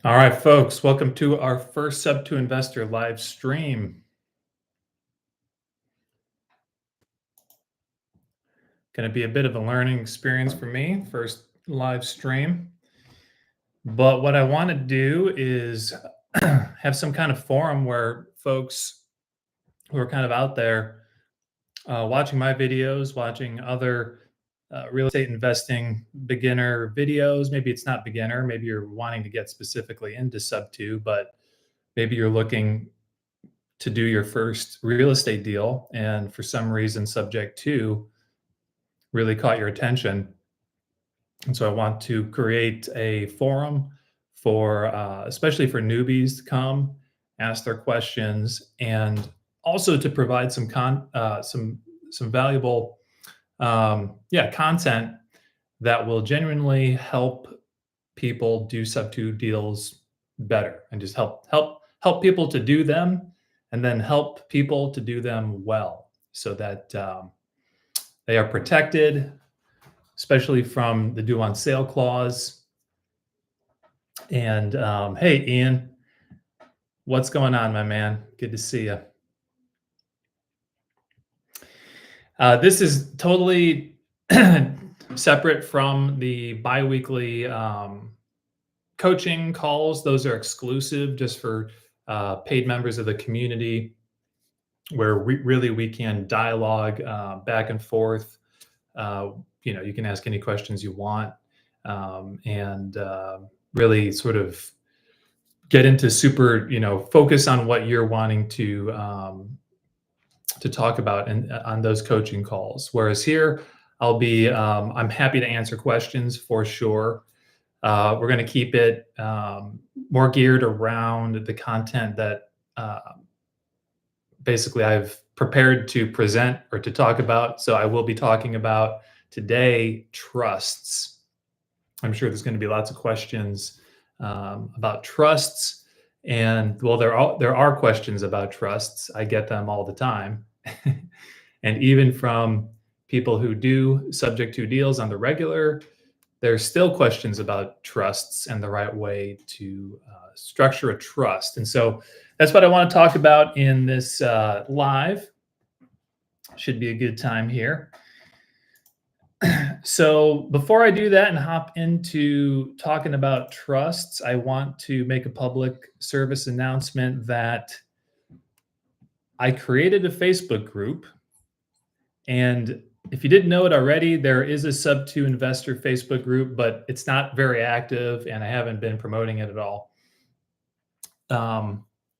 All right, folks, welcome to our first Sub2 Investor live stream. Going to be a bit of a learning experience for me, first live stream. But what I want to do is have some kind of forum where folks who are kind of out there watching my videos, watching other real estate investing beginner videos. Maybe it's not beginner, maybe you're wanting to get specifically into Sub2, but maybe you're looking to do your first real estate deal, and for some reason, subject to really caught your attention. And so I want to create a forum for, especially for newbies to come, ask their questions, and also to provide some valuable, content that will genuinely help people do Sub2 deals better, and just help people to do them, and then help people to do them well, so that they are protected, especially from the due on sale clause. And hey, Ian, what's going on, my man? Good to see you. This is totally separate from the biweekly coaching calls. Those are exclusive just for paid members of the community, where we can dialogue back and forth. You can ask any questions you want, and really sort of get into super, focus on what you're wanting to talk about and on those coaching calls. Whereas here, I'm happy to answer questions for sure. We're going to keep it more geared around the content that basically I've prepared to present or to talk about. So I will be talking about today trusts. I'm sure there's going to be lots of questions about trusts, and well, there are questions about trusts. I get them all the time, and even from people who do subject to deals on the regular, there's still questions about trusts and the right way to structure a trust. And so that's what I want to talk about in this live. Should be a good time here. So before I do that and hop into talking about trusts, I want to make a public service announcement that I created a Facebook group. And if you didn't know it already, there is a Sub2 Investor Facebook group, but it's not very active and I haven't been promoting it at all.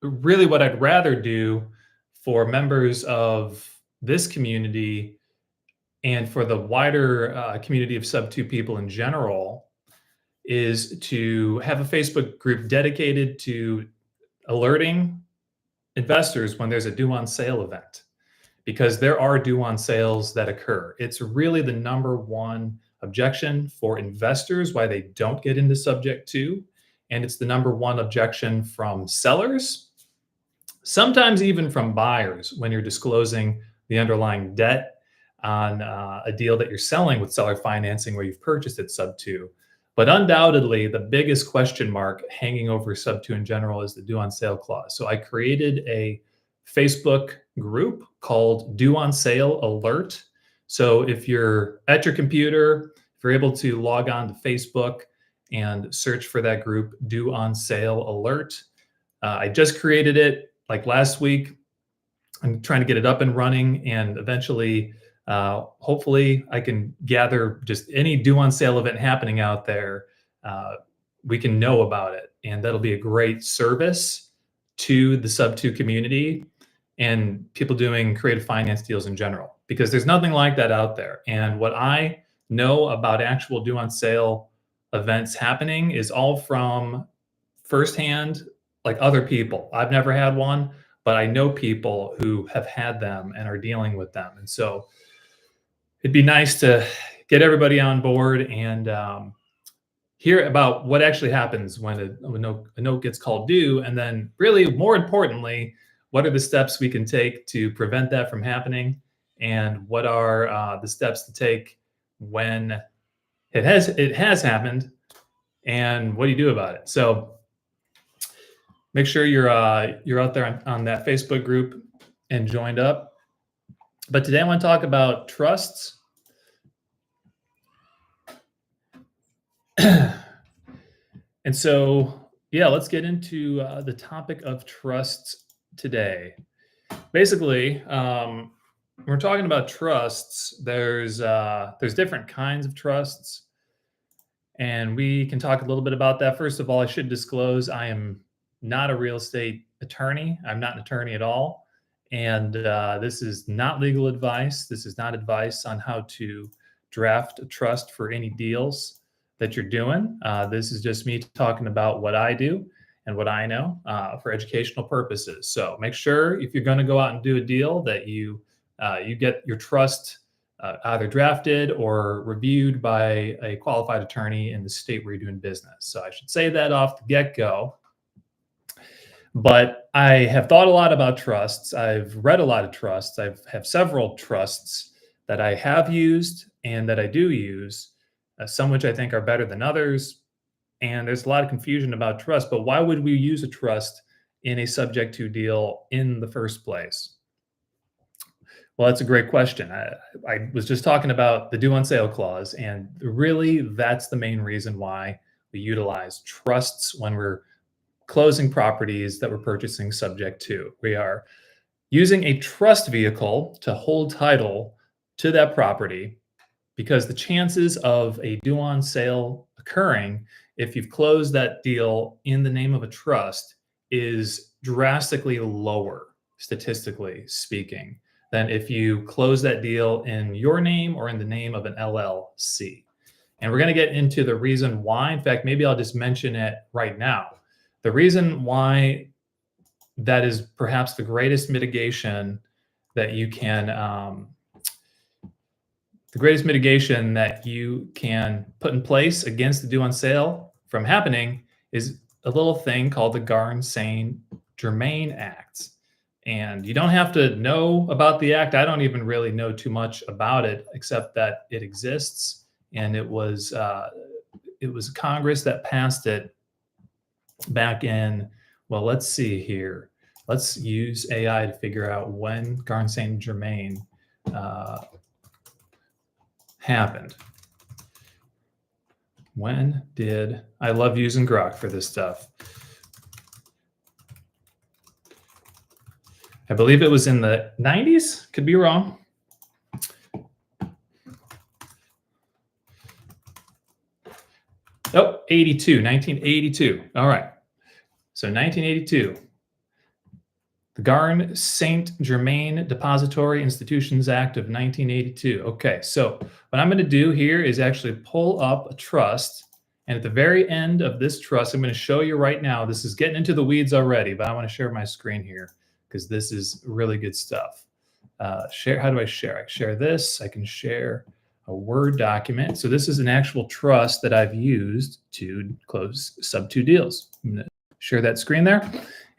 Really what I'd rather do for members of this community and for the wider community of Sub2 people in general is to have a Facebook group dedicated to alerting investors when there's a due on sale event, because there are due on sales that occur. It's really the number one objection for investors why they don't get into subject to, and it's the number one objection from sellers, sometimes even from buyers, when you're disclosing the underlying debt on a deal that you're selling with seller financing where you've purchased at Sub2. But undoubtedly, the biggest question mark hanging over Sub2 in general is the due on sale clause. So I created a Facebook group called Due on Sale Alert. So if you're at your computer, if you're able to log on to Facebook and search for that group, Due on Sale Alert. I just created it like last week. I'm trying to get it up and running, and eventually, hopefully I can gather just any due on sale event happening out there. We can know about it, and that'll be a great service to the Sub2 community and people doing creative finance deals in general, because there's nothing like that out there. And what I know about actual due on sale events happening is all from firsthand, like other people. I've never had one, but I know people who have had them and are dealing with them. And so it'd be nice to get everybody on board and hear about what actually happens when a note gets called due. And then really, more importantly, what are the steps we can take to prevent that from happening? And what are the steps to take when it has happened? And what do you do about it? So Make sure you're out there on that Facebook group and joined up. But today I want to talk about trusts. And so, yeah, let's get into the topic of trusts today. Basically, when we're talking about trusts, there's different kinds of trusts, and we can talk a little bit about that. First of all, I should disclose I am not a real estate attorney. I'm not an attorney at all, and this is not legal advice. This is not advice on how to draft a trust for any deals that you're doing. This is just me talking about what I do and what I know for educational purposes. So make sure if you're going to go out and do a deal that you get your trust either drafted or reviewed by a qualified attorney in the state where you're doing business. So I should say that off the get-go. But I have thought a lot about trusts. I've read a lot of trusts. I have several trusts that I have used and that I do use, some which I think are better than others. And there's a lot of confusion about trust, but why would we use a trust in a subject to deal in the first place? Well, that's a great question. I was just talking about the due on sale clause, and really that's the main reason why we utilize trusts when we're closing properties that we're purchasing subject to. We are using a trust vehicle to hold title to that property because the chances of a due on sale occurring if you've closed that deal in the name of a trust is drastically lower, statistically speaking, than if you close that deal in your name or in the name of an LLC. And we're going to get into the reason why. In fact, maybe I'll just mention it right now. The reason why that is perhaps the greatest mitigation that you can put in place against the due on sale from happening is a little thing called the Garn St Germaine Act. And you don't have to know about the act. I don't even really know too much about it, except that it exists. And it was Congress that passed it back in, well, let's see here. Let's use AI to figure out when Garn St Germaine happened. When did, I love using Grok for this stuff. I believe it was in the 90s, could be wrong. Oh, 1982. All right. So 1982. The Garn St Germaine Depository Institutions Act of 1982. Okay, so what I'm going to do here is actually pull up a trust. And at the very end of this trust, I'm going to show you right now. This is getting into the weeds already, but I want to share my screen here because this is really good stuff. Share. How do I share? I share this. I can share a Word document. So this is an actual trust that I've used to close Sub2 deals. I'm going to share that screen there.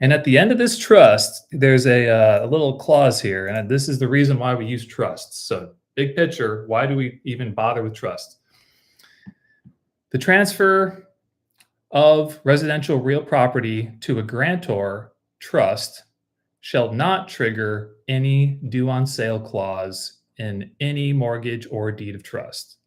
And at the end of this trust, there's a little clause here. And this is the reason why we use trusts. So big picture, why do we even bother with trust? The transfer of residential real property to a grantor trust shall not trigger any due on sale clause in any mortgage or deed of trust.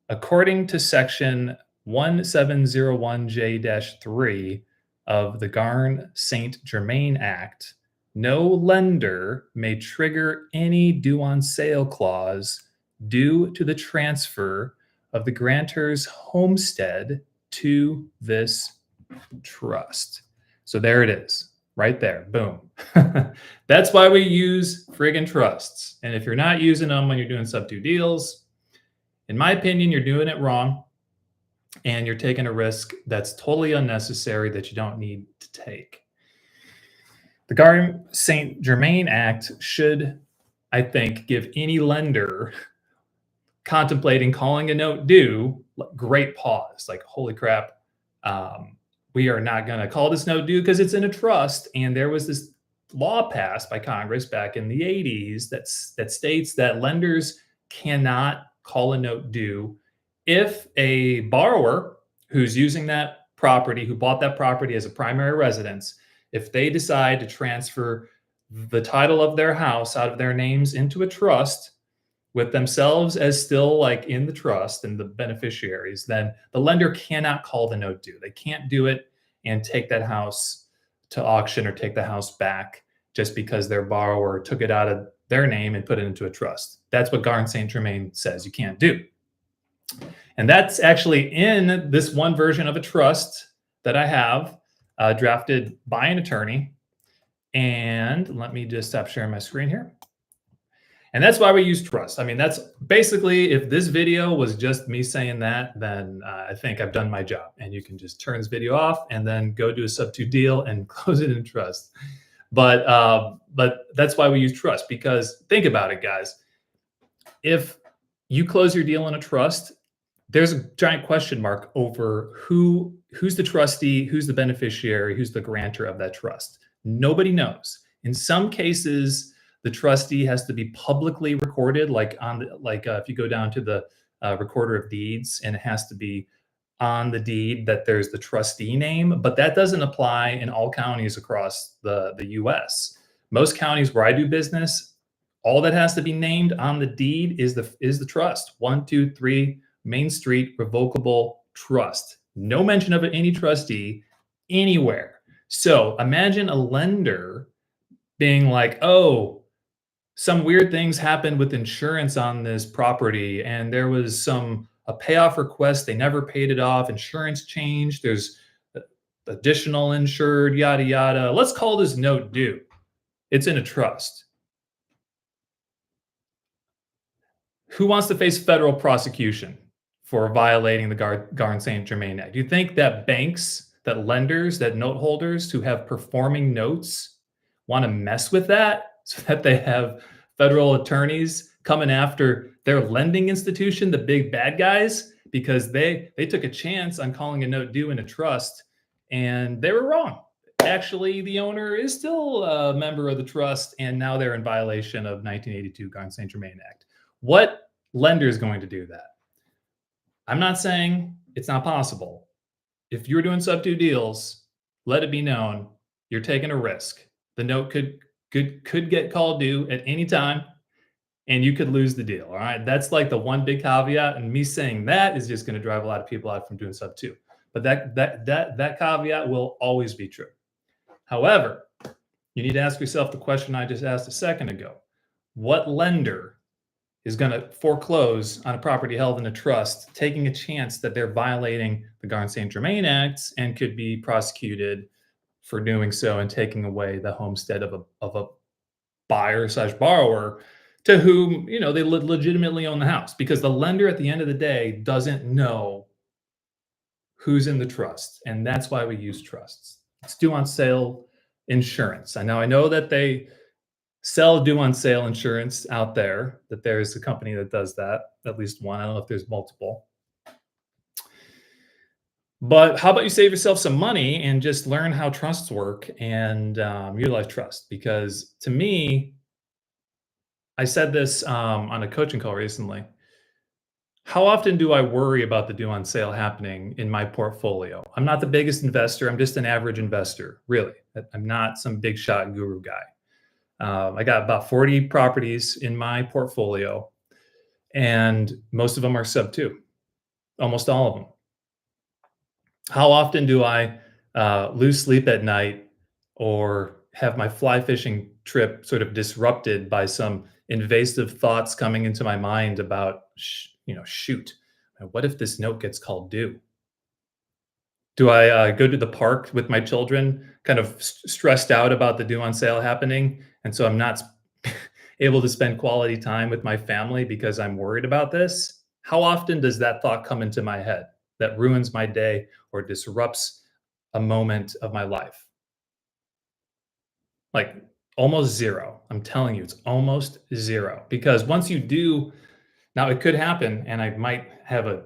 According to section 1701J-3 of the Garn St Germaine Act, no lender may trigger any due on sale clause due to the transfer of the grantor's homestead to this trust. So there it is, right there, boom. That's why we use friggin' trusts. And if you're not using them when you're doing Sub2 deals, in my opinion, you're doing it wrong. And you're taking a risk that's totally unnecessary that you don't need to take. The Garn St Germaine Act should, I think, give any lender contemplating calling a note due great pause. Like, holy crap, we are not going to call this note due because it's in a trust. And there was this law passed by Congress back in the 80s that states that lenders cannot call a note due if a borrower who's using that property, who bought that property as a primary residence, if they decide to transfer the title of their house out of their names into a trust with themselves as still like in the trust and the beneficiaries, then the lender cannot call the note due. They can't do it and take that house to auction or take the house back just because their borrower took it out of their name and put it into a trust. That's what Garn St Germaine says you can't do. And that's actually in this one version of a trust that I have drafted by an attorney. And let me just stop sharing my screen here. And that's why we use trust. I mean, that's basically, if this video was just me saying that, then I think I've done my job. And you can just turn this video off and then go do a Sub2 deal and close it in trust. But that's why we use trust, because think about it, guys. If you close your deal in a trust, there's a giant question mark over who's the trustee, who's the beneficiary, who's the grantor of that trust. Nobody knows. In some cases, the trustee has to be publicly recorded, like if you go down to the recorder of deeds, and it has to be on the deed that there's the trustee name, but that doesn't apply in all counties across the US. Most counties where I do business, all that has to be named on the deed is the trust. 123 Main Street Revocable Trust. No mention of any trustee anywhere. So imagine a lender being like, oh, some weird things happened with insurance on this property, and there was a payoff request. They never paid it off. Insurance changed. There's additional insured, yada, yada. Let's call this note due. It's in a trust. Who wants to face federal prosecution for violating the Garn St Germaine Act? Do you think that banks, that lenders, that note holders who have performing notes want to mess with that so that they have federal attorneys coming after their lending institution, the big bad guys, because they took a chance on calling a note due in a trust and they were wrong? Actually, the owner is still a member of the trust, and now they're in violation of 1982 Garn St Germaine Act. What lender is going to do that? I'm not saying it's not possible. If you're doing Sub2 deals, let it be known you're taking a risk. The note could get called due at any time, and you could lose the deal. All right, that's like the one big caveat. And me saying that is just going to drive a lot of people out from doing Sub2. But that caveat will always be true. However, you need to ask yourself the question I just asked a second ago: what lender is going to foreclose on a property held in a trust, taking a chance that they're violating the Garn St Germaine Act and could be prosecuted for doing so and taking away the homestead of a buyer/borrower to whom, they legitimately own the house? Because the lender at the end of the day doesn't know who's in the trust, and that's why we use trusts. It's due on sale insurance. I know that they sell due on sale insurance out there, that there's a company that does that, at least one. I don't know if there's multiple. But how about you save yourself some money and just learn how trusts work and utilize trust? Because to me, I said this on a coaching call recently. How often do I worry about the due on sale happening in my portfolio? I'm not the biggest investor. I'm just an average investor, really. I'm not some big shot guru guy. I got about 40 properties in my portfolio, and most of them are Sub2, almost all of them. How often do I lose sleep at night or have my fly fishing trip sort of disrupted by some invasive thoughts coming into my mind about, shoot, what if this note gets called due? Do I go to the park with my children, kind of stressed out about the due on sale happening, and so I'm not able to spend quality time with my family because I'm worried about this? How often does that thought come into my head that ruins my day or disrupts a moment of my life? Like almost zero. I'm telling you, it's almost zero. Because once you do, now it could happen, and I might have a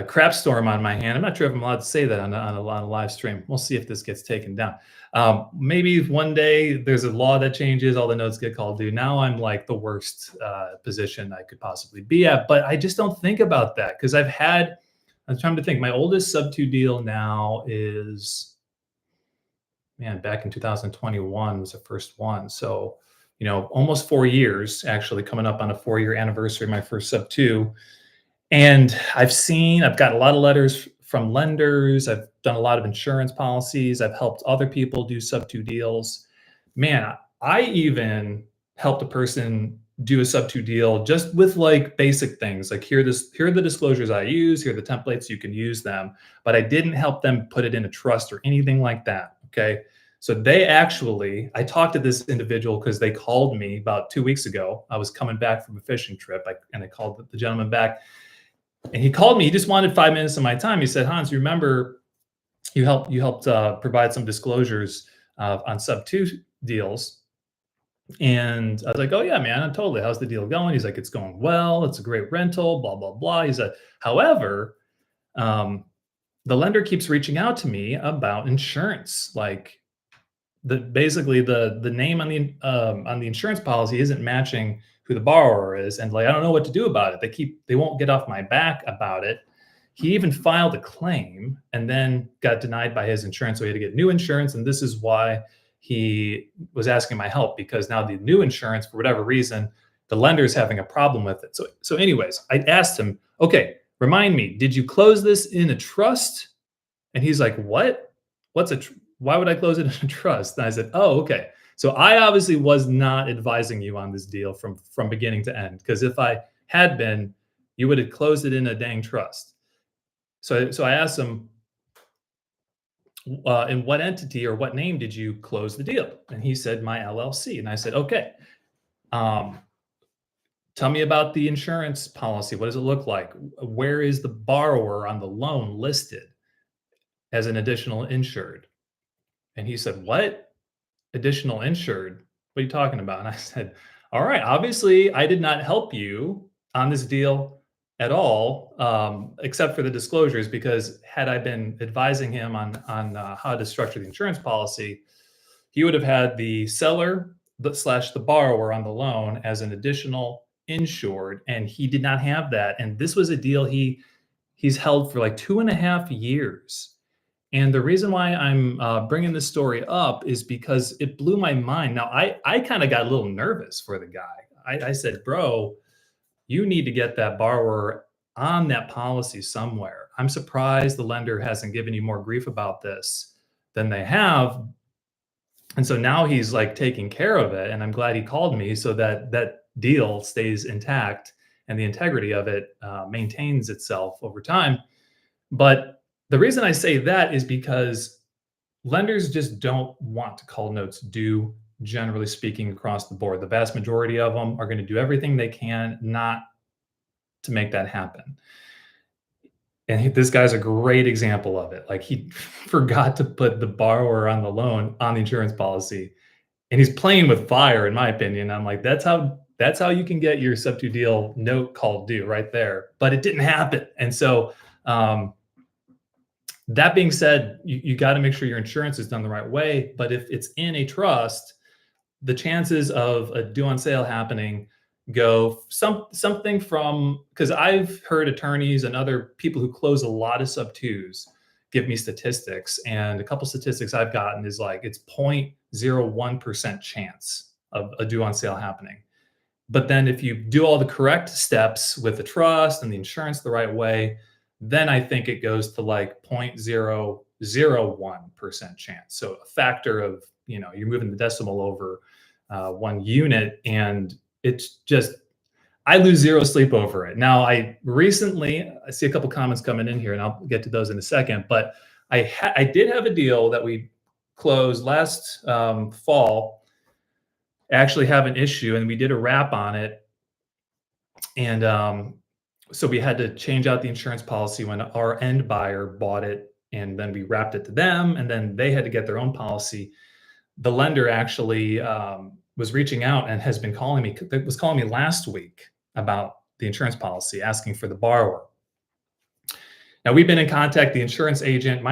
crap storm on my hand. I'm not sure if I'm allowed to say that on a live stream. We'll see if this gets taken down. Maybe one day there's a law that changes, all the notes get called due. Now I'm like the worst position I could possibly be at, but I just don't think about that because I'm trying to think. My oldest Sub2 deal now is man, back in 2021 was the first one. So, almost 4 years, actually coming up on a 4-year anniversary of my first Sub2. And I've got a lot of letters from lenders. I've done a lot of insurance policies. I've helped other people do Sub2 deals. Man, I even helped a person do a Sub2 deal just with like basic things like here are the disclosures I use, here are the templates, you can use them, but I didn't help them put it in a trust or anything like that. Okay. So I talked to this individual because they called me about 2 weeks ago. I was coming back from a fishing trip, and I called the gentleman back, and he called me. He just wanted 5 minutes of my time. He said, "Hans, you remember you helped provide some disclosures on Sub2 deals?" And I was like, "Oh yeah, man, totally. How's the deal going?" He's like, "It's going well. It's a great rental. Blah blah blah." He said, "However, um, the lender keeps reaching out to me about insurance. Like basically the name on the insurance policy isn't matching who the borrower is, and like I don't know what to do about it. They won't get off my back about it." He even filed a claim and then got denied by his insurance, so he had to get new insurance. And this is why he was asking my help, because now the new insurance, for whatever reason, the lender is having a problem with it. So anyways, I asked him, "Okay, remind me, did you close this in a trust?" And he's like, "What? Why would I close it in a trust?" And I said, "Oh, okay. So I obviously was not advising you on this deal from beginning to end, because if I had been, you would have closed it in a dang trust." So I asked him, "In what entity or what name did you close the deal?" And he said, "My LLC." And I said, "Okay, um, tell me about the insurance policy. What does it look like? Where is the borrower on the loan listed as an additional insured?" And he said, "What? Additional insured? What are you talking about?" And I said, "All right, obviously I did not help you on this deal at all, except for the disclosures, because had I been advising him on how to structure the insurance policy, he would have had the seller slash the borrower on the loan as an additional insured, and he did not have that. And this was a deal he's held for like 2.5 years. And the reason why I'm bringing this story up is because it blew my mind. Now, I kind of got a little nervous for the guy. I said, "Bro, you need to get that borrower on that policy somewhere. I'm surprised the lender hasn't given you more grief about this than they have." And so now he's like taking care of it. And I'm glad he called me so that that deal stays intact and the integrity of it maintains itself over time. But the reason I say that is because lenders just don't want to call notes due, generally speaking, across the board. The vast majority of them are going to do everything they can not to make that happen. And this guy's a great example of it. Like he forgot to put the borrower on the loan on the insurance policy, and he's playing with fire, in my opinion. I'm like, that's how you can get your Sub2 deal note called due right there. But it didn't happen, and so that being said, you got to make sure your insurance is done the right way. But if it's in a trust, the chances of a due on sale happening go something from, because I've heard attorneys and other people who close a lot of Sub2s give me statistics, and a couple statistics I've gotten is like it's 0.01% chance of a due on sale happening. But then if you do all the correct steps with the trust and the insurance the right way, then I think it goes to like 0.001% chance. So a factor of, you're moving the decimal over 1 unit, and it's just, I lose zero sleep over it. Now, I see a couple comments coming in here, and I'll get to those in a second, but I did have a deal that we closed last fall, actually have an issue, and we did a wrap on it. And so we had to change out the insurance policy when our end buyer bought it, and then we wrapped it to them, and then they had to get their own policy. The lender actually was reaching out and has been calling me. Was calling me last week about the insurance policy, asking for the borrower. Now we've been in contact. My insurance agent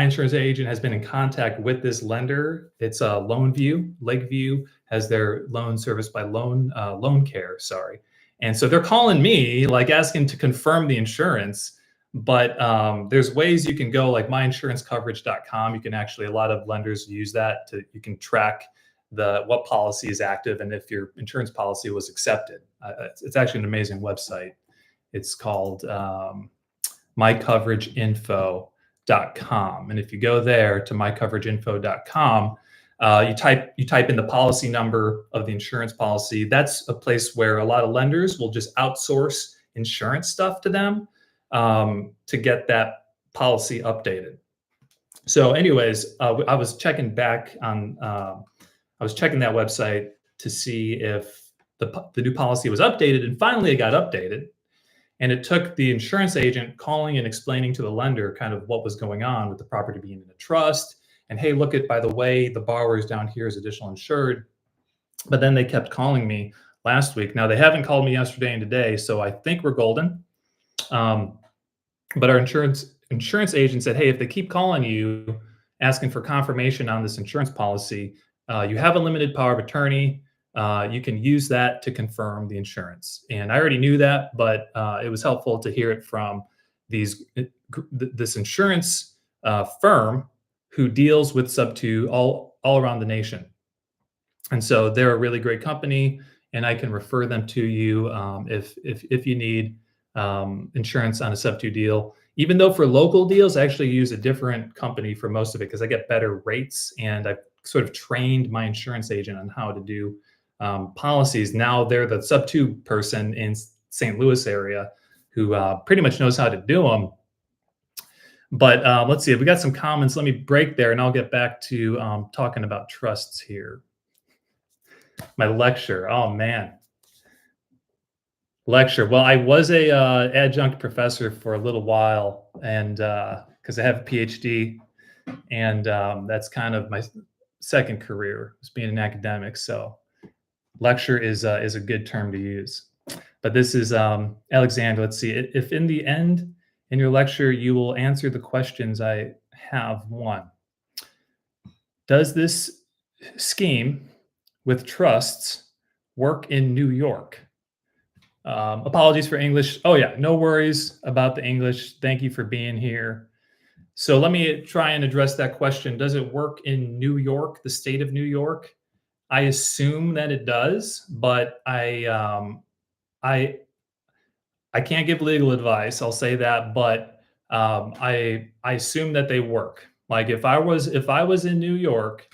has been in contact with this lender. It's Lakeview has their loan serviced by Loan Care. Sorry. And so they're calling me, like asking to confirm the insurance. But there's ways you can go, like myinsurancecoverage.com. You can actually, a lot of lenders use that to, you can track what policy is active and if your insurance policy was accepted. It's actually an amazing website. It's called mycoverageinfo.com. And if you go there to mycoverageinfo.com, you type in the policy number of the insurance policy. That's a place where a lot of lenders will just outsource insurance stuff to them to get that policy updated. So, anyways, I was checking back on. I was checking that website to see if the new policy was updated, and finally it got updated. And it took the insurance agent calling and explaining to the lender kind of what was going on with the property being in a trust. And hey, look at, by the way, the borrower is down here as additional insured. But then they kept calling me last week. Now they haven't called me yesterday and today, so I think we're golden. But our insurance agent said, hey, if they keep calling you asking for confirmation on this insurance policy, you have a limited power of attorney. You can use that to confirm the insurance. And I already knew that, but it was helpful to hear it from this insurance firm who deals with Sub2 all around the nation. And so they're a really great company, and I can refer them to you if you need insurance on a Sub2 deal. Even though for local deals, I actually use a different company for most of it because I get better rates, and I've sort of trained my insurance agent on how to do policies. Now they're the Sub2 person in St. Louis area who pretty much knows how to do them. But let's see, we got some comments. Let me break there and I'll get back to talking about trusts here. My lecture, oh man. Lecture. Well, I was a adjunct professor for a little while, and because I have a PhD, and that's kind of my second career, was being an academic. So lecture is a good term to use. But this is Alexander. Let's see. If in the end in your lecture you will answer the questions I have. One, does this scheme with trusts work in New York? Apologies for English. Oh yeah, no worries about the English. Thank you for being here. So let me try and address that question. Does it work in New York, the state of New York? I assume that it does, but I can't give legal advice. I'll say that, but I assume that they work. Like if I was in New York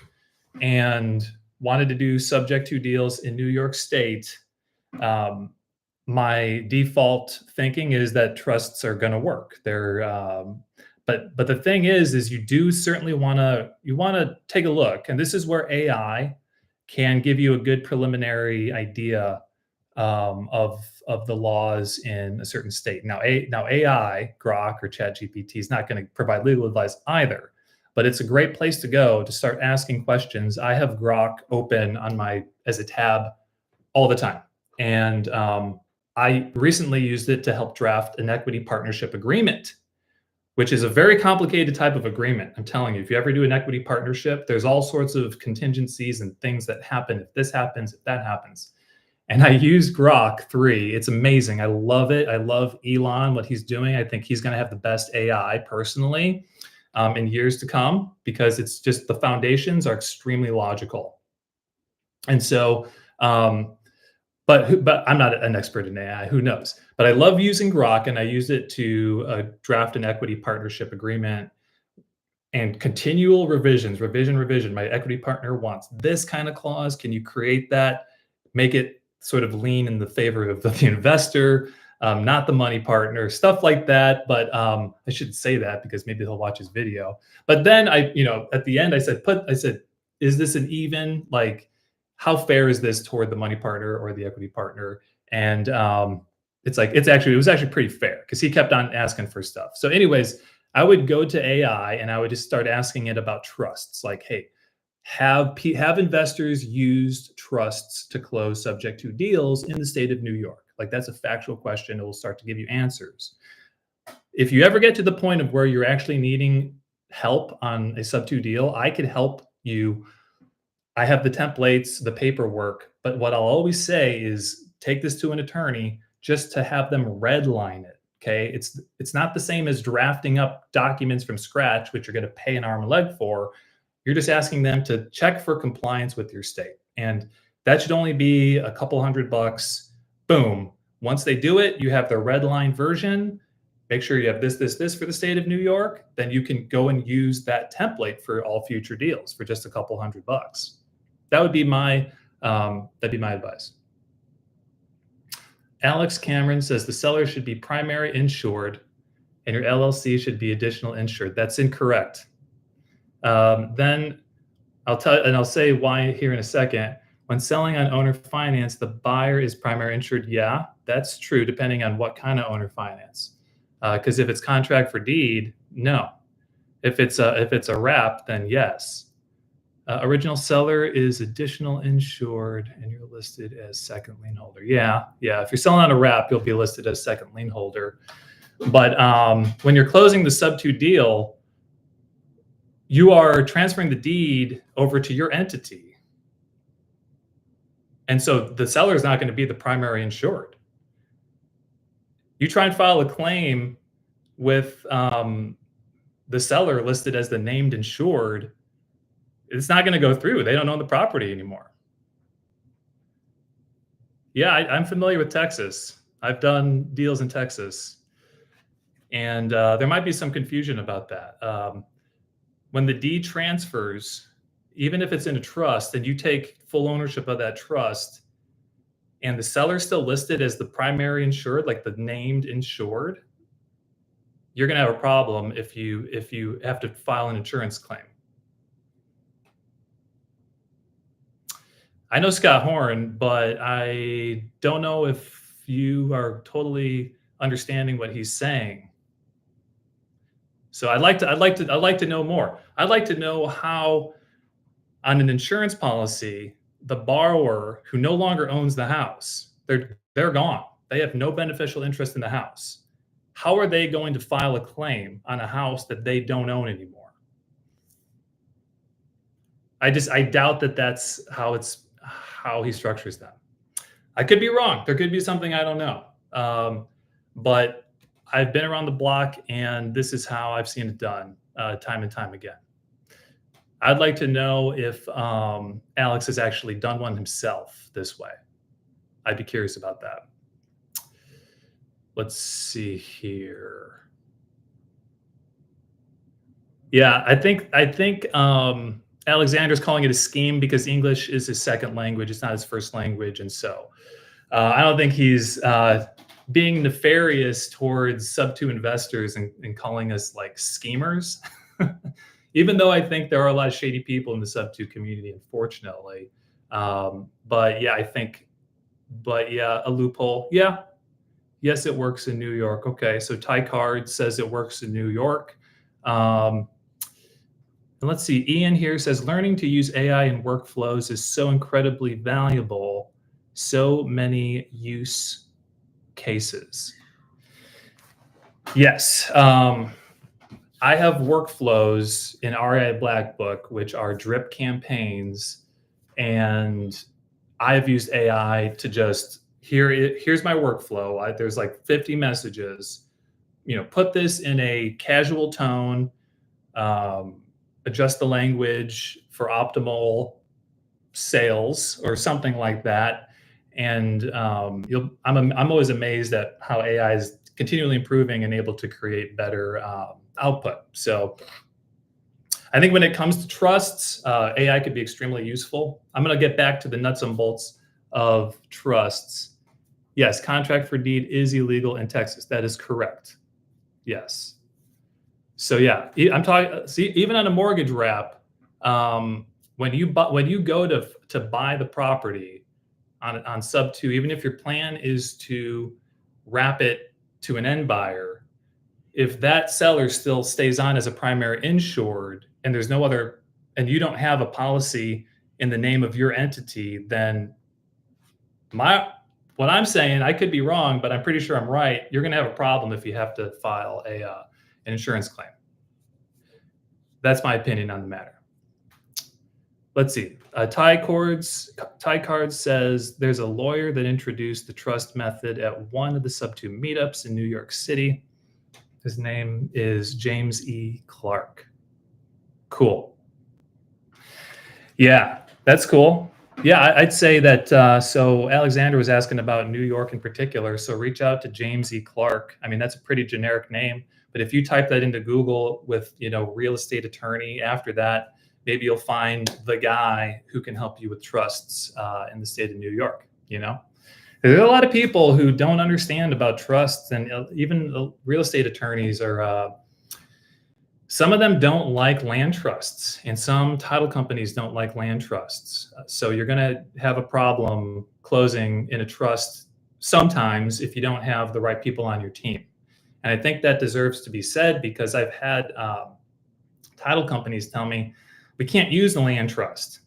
and wanted to do subject to deals in New York State, my default thinking is that trusts are going to work. They're but the thing is you do certainly want to take a look, and this is where AI can give you a good preliminary idea of the laws in a certain state. Now AI, Grok or ChatGPT is not going to provide legal advice either, but it's a great place to go to start asking questions. I have Grok open on as a tab all the time, and I recently used it to help draft an equity partnership agreement, which is a very complicated type of agreement. I'm telling you, if you ever do an equity partnership, there's all sorts of contingencies and things that happen if this happens, if that happens. And I use Grok 3. It's amazing. I love it. I love Elon, what he's doing. I think he's going to have the best AI personally in years to come, because it's just the foundations are extremely logical. And so, but I'm not an expert in AI, who knows? But I love using Grok, and I use it to draft an equity partnership agreement and continual revisions, revision. My equity partner wants this kind of clause. Can you create that? Make it sort of lean in the favor of the investor, not the money partner, stuff like that. But I shouldn't say that because maybe he'll watch his video. But then at the end, I said, is this an even, like, how fair is this toward the money partner or the equity partner? And it was actually pretty fair, because he kept on asking for stuff. So anyways, I would go to AI and I would just start asking it about trusts. Like, hey, have investors used trusts to close subject to deals in the state of New York? Like, that's a factual question. It will start to give you answers. If you ever get to the point of where you're actually needing help on a Sub2 deal, I could help you. I have the templates, the paperwork, but what I'll always say is take this to an attorney just to have them redline it, Okay, it's not the same as drafting up documents from scratch, which you're going to pay an arm and leg for. You're just asking them to check for compliance with your state, and that should only be a couple $100. Boom. Once they do it, you have the red line version. Make sure you have this for the state of New York. Then you can go and use that template for all future deals for just a couple $100. That would be my advice. Alex Cameron says the seller should be primary insured and your LLC should be additional insured. That's incorrect. Then I'll say why here in a second. When selling on owner finance, the buyer is primary insured. Yeah, that's true, depending on what kind of owner finance. Because if it's contract for deed, no. If it's a wrap, then yes. Original seller is additional insured, and you're listed as second lien holder. Yeah. If you're selling on a wrap, you'll be listed as second lien holder. But when you're closing the sub-2 deal, you are transferring the deed over to your entity. And so the seller is not going to be the primary insured. You try and file a claim with the seller listed as the named insured, it's not going to go through. They don't own the property anymore. Yeah, I'm familiar with Texas. I've done deals in Texas. And there might be some confusion about that. When the deed transfers, even if it's in a trust and you take full ownership of that trust and the seller's still listed as the primary insured, like the named insured, you're going to have a problem if you have to file an insurance claim. I know Scott Horn, but I don't know if you are totally understanding what he's saying. So I'd like to know more. I'd like to know how, on an insurance policy, the borrower who no longer owns the house, they're gone. They have no beneficial interest in the house. How are they going to file a claim on a house that they don't own anymore? I doubt that that's how he structures them. I could be wrong. There could be something I don't know. But I've been around the block, and this is how I've seen it done time and time again. I'd like to know if Alex has actually done one himself this way. I'd be curious about that. Let's see here. Yeah, I think Alexander's calling it a scheme because English is his second language. It's not his first language. And so I don't think he's being nefarious towards sub-2 investors and calling us like schemers. Even though I think there are a lot of shady people in the sub-2 community, unfortunately. But yeah, a loophole. Yeah. Yes, it works in New York. Okay, so Ty Card says it works in New York. And let's see, Ian here says, learning to use AI in workflows is so incredibly valuable. So many use cases. Yes. I have workflows in REI Black Book, which are drip campaigns. And I've used AI to just, here's my workflow. There's like 50 messages, put this in a casual tone, adjust the language for optimal sales or something like that. And I'm always amazed at how AI is continually improving and able to create better output. So I think when it comes to trusts, AI could be extremely useful. I'm going to get back to the nuts and bolts of trusts. Yes, contract for deed is illegal in Texas. That is correct. Yes. So yeah, I'm talking. See, even on a mortgage wrap, when you go to buy the property on sub-2, even if your plan is to wrap it to an end buyer, if that seller still stays on as a primary insured and there's no other, and you don't have a policy in the name of your entity, then what I'm saying, I could be wrong, but I'm pretty sure I'm right. You're going to have a problem if you have to file an insurance claim. That's my opinion on the matter. let's see. Ty Cards says there's a lawyer that introduced the trust method at one of the Sub2 meetups in New York City. His name is James E. Clark. Cool. Yeah, that's cool. Yeah, I'd say that. So Alexander was asking about New York in particular. So reach out to James E. Clark. I mean, that's a pretty generic name, but if you type that into Google with, real estate attorney after that, maybe you'll find the guy who can help you with trusts in the state of New York. There are a lot of people who don't understand about trusts, and even real estate attorneys are. Some of them don't like land trusts, and some title companies don't like land trusts. So you're going to have a problem closing in a trust sometimes if you don't have the right people on your team. And I think that deserves to be said, because I've had title companies tell me, we can't use the land trust.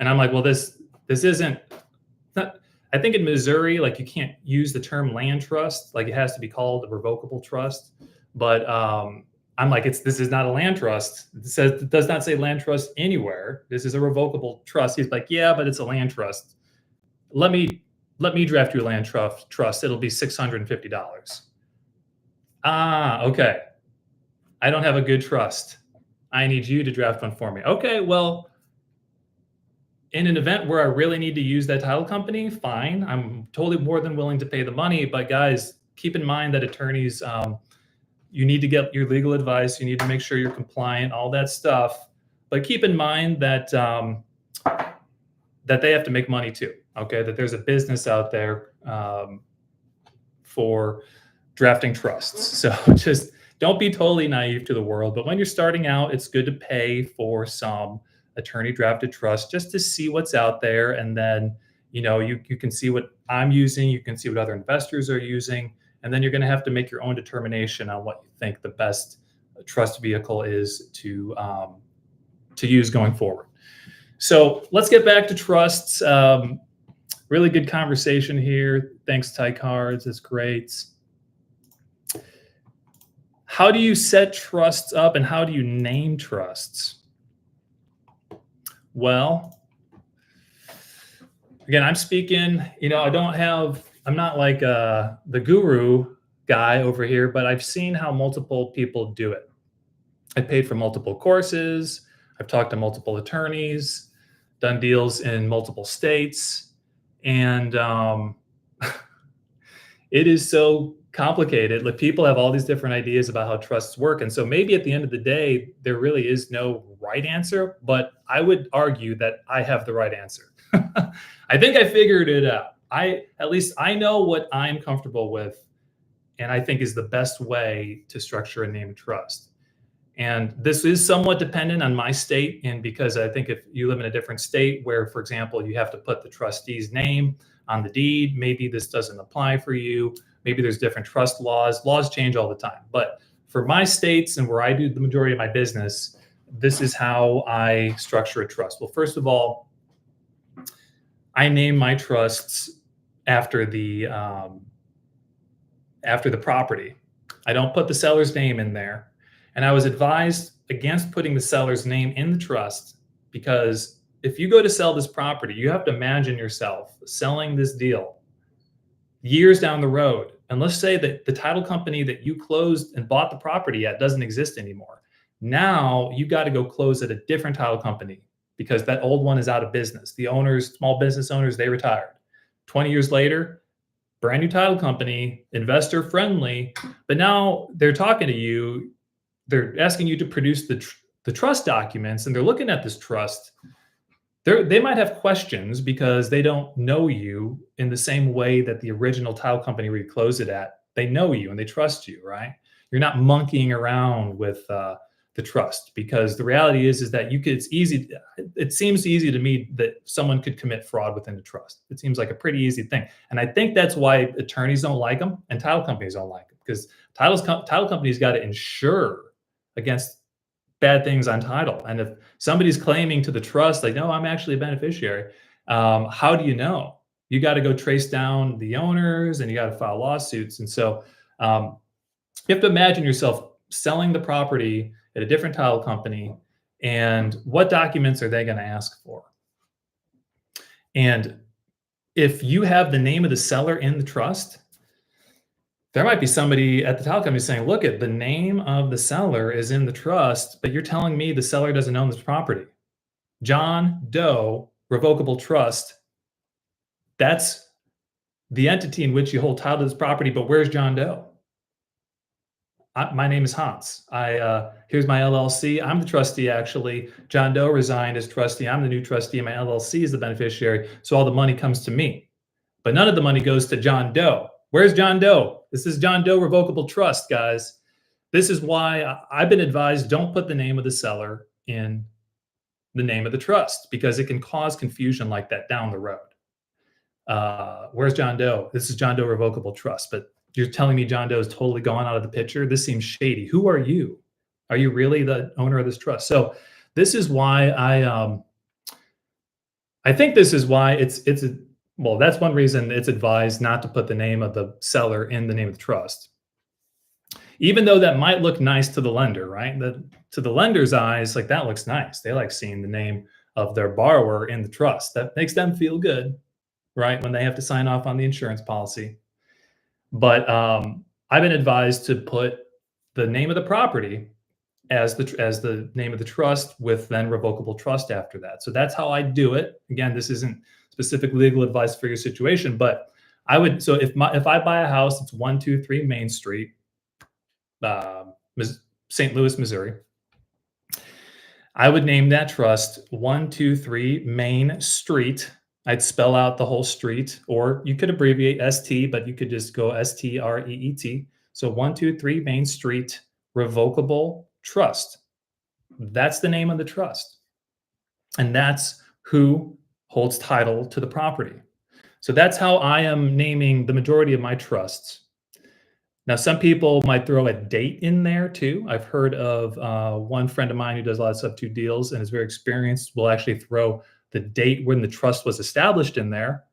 And I'm like, well, this isn't. I think in Missouri, like, you can't use the term land trust. Like, it has to be called a revocable trust. But I'm like, this is not a land trust. It does not say land trust anywhere. This is a revocable trust. He's like, yeah, but it's a land trust. Let me draft you a land trust. It'll be $650. Ah, okay. I don't have a good trust. I need you to draft one for me. Okay, well, in an event where I really need to use that title company, fine. I'm totally more than willing to pay the money. But guys, keep in mind that attorneys, you need to get your legal advice. You need to make sure you're compliant, all that stuff. But keep in mind that that they have to make money too. Okay, that there's a business out there for drafting trusts. So just don't be totally naive to the world. But when you're starting out, it's good to pay for some attorney drafted trust just to see what's out there. And then, you can see what I'm using. You can see what other investors are using. And then you're going to have to make your own determination on what you think the best trust vehicle is to use going forward. So let's get back to trusts. Really good conversation here. Thanks, Ty Cards. It's great. How do you set trusts up, and how do you name trusts? Well, again, I'm speaking, I'm not like the guru guy over here, but I've seen how multiple people do it. I paid for multiple courses. I've talked to multiple attorneys, done deals in multiple states, and it is so complicated. Like, people have all these different ideas about how trusts work. And so maybe at the end of the day, there really is no right answer, but I would argue that I have the right answer. I think I figured it out. At least I know what I'm comfortable with, and I think is the best way to structure a named trust. And this is somewhat dependent on my state. And because I think if you live in a different state where, for example, you have to put the trustee's name on the deed, maybe this doesn't apply for you. Maybe there's different trust laws. Laws change all the time. But for my states and where I do the majority of my business, this is how I structure a trust. Well, first of all, I name my trusts after the property. I don't put the seller's name in there. And I was advised against putting the seller's name in the trust, because if you go to sell this property, you have to imagine yourself selling this deal years down the road. And let's say that the title company that you closed and bought the property at doesn't exist anymore. Now you got to go close at a different title company because that old one is out of business. The owners, small business owners, they retired. 20 years later, brand new title company, investor friendly, but now they're talking to you. They're asking you to produce the trust documents, and they're looking at this trust. They might have questions because they don't know you in the same way that the original title company where you closed it at. They know you and they trust you, right? You're not monkeying around with the trust, because the reality is that it's easy. It seems easy to me that someone could commit fraud within the trust. It seems like a pretty easy thing. And I think that's why attorneys don't like them and title companies don't like them, because title companies got to insure against bad things on title. And if somebody's claiming to the trust, like, no, I'm actually a beneficiary, how do you know? You got to go trace down the owners and you got to file lawsuits. And so you have to imagine yourself selling the property at a different title company, And what documents are they going to ask for? And if you have the name of the seller in the trust, there might be somebody at the title company saying, look, at the name of the seller is in the trust, but you're telling me the seller doesn't own this property. John Doe Revocable Trust, that's the entity in which you hold title to this property, but where's John Doe? My name is Hans. Here's my LLC. I'm the trustee, actually. John Doe resigned as trustee. I'm the new trustee. My LLC is the beneficiary. So all the money comes to me. But none of the money goes to John Doe. Where's John Doe? This is John Doe Revocable Trust, guys. This is why I've been advised don't put the name of the seller in the name of the trust, because it can cause confusion like that down the road. Where's John Doe? This is John Doe Revocable Trust, but you're telling me John Doe is totally gone out of the picture? This seems shady. Who are you? Are you really the owner of this trust? So this is why I think this is why well, that's one reason it's advised not to put the name of the seller in the name of the trust. Even though that might look nice to the lender, right? To the lender's eyes, like that looks nice. They like seeing the name of their borrower in the trust. That makes them feel good, right? When they have to sign off on the insurance policy. But I've been advised to put the name of the property as the name of the trust, with then revocable trust after that. So that's how I do it. Again, this isn't specific legal advice for your situation, but I would. So if I buy a house, it's 123 Main Street, St. Louis, Missouri. I would name that trust 123 Main Street. I'd spell out the whole street, or you could abbreviate ST, but you could just go STREET. So 123 Main Street Revocable Trust. That's the name of the trust. And that's who holds title to the property. So that's how I am naming the majority of my trusts. Now, some people might throw a date in there too. I've heard of one friend of mine who does a lot of Sub2 deals and is very experienced, will actually throw the date when the trust was established in there.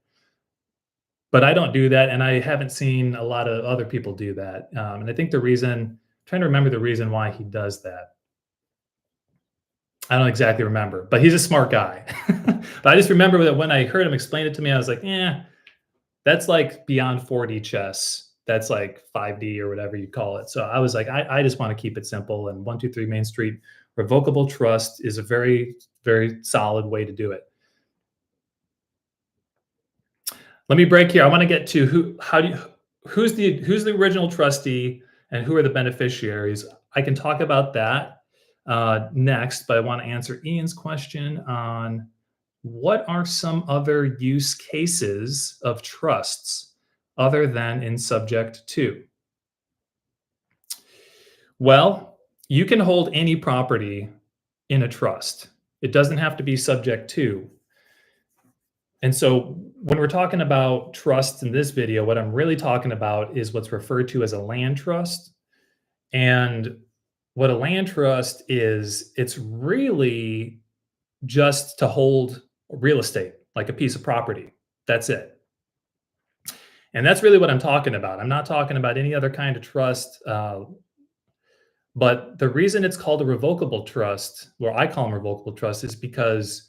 But I don't do that, and I haven't seen a lot of other people do that. And I think I'm trying to remember the reason why he does that. I don't exactly remember, but he's a smart guy. But I just remember that when I heard him explain it to me, I was like, that's like beyond 4D chess. That's like 5D or whatever you call it. So I was like, I just want to keep it simple. And 123 Main Street Revocable Trust is a very, very solid way to do it. Let me break here. I want to get to who's the original trustee and who are the beneficiaries. I can talk about that next, but I want to answer Ian's question on what are some other use cases of trusts other than in subject to. Well, you can hold any property in a trust. It doesn't have to be subject to. And so when we're talking about trusts in this video, what I'm really talking about is what's referred to as a land trust. And what a land trust is, it's really just to hold real estate, like a piece of property. That's it. And that's really what I'm talking about. I'm not talking about any other kind of trust. But the reason it's called a revocable trust, or I call them revocable trust, is because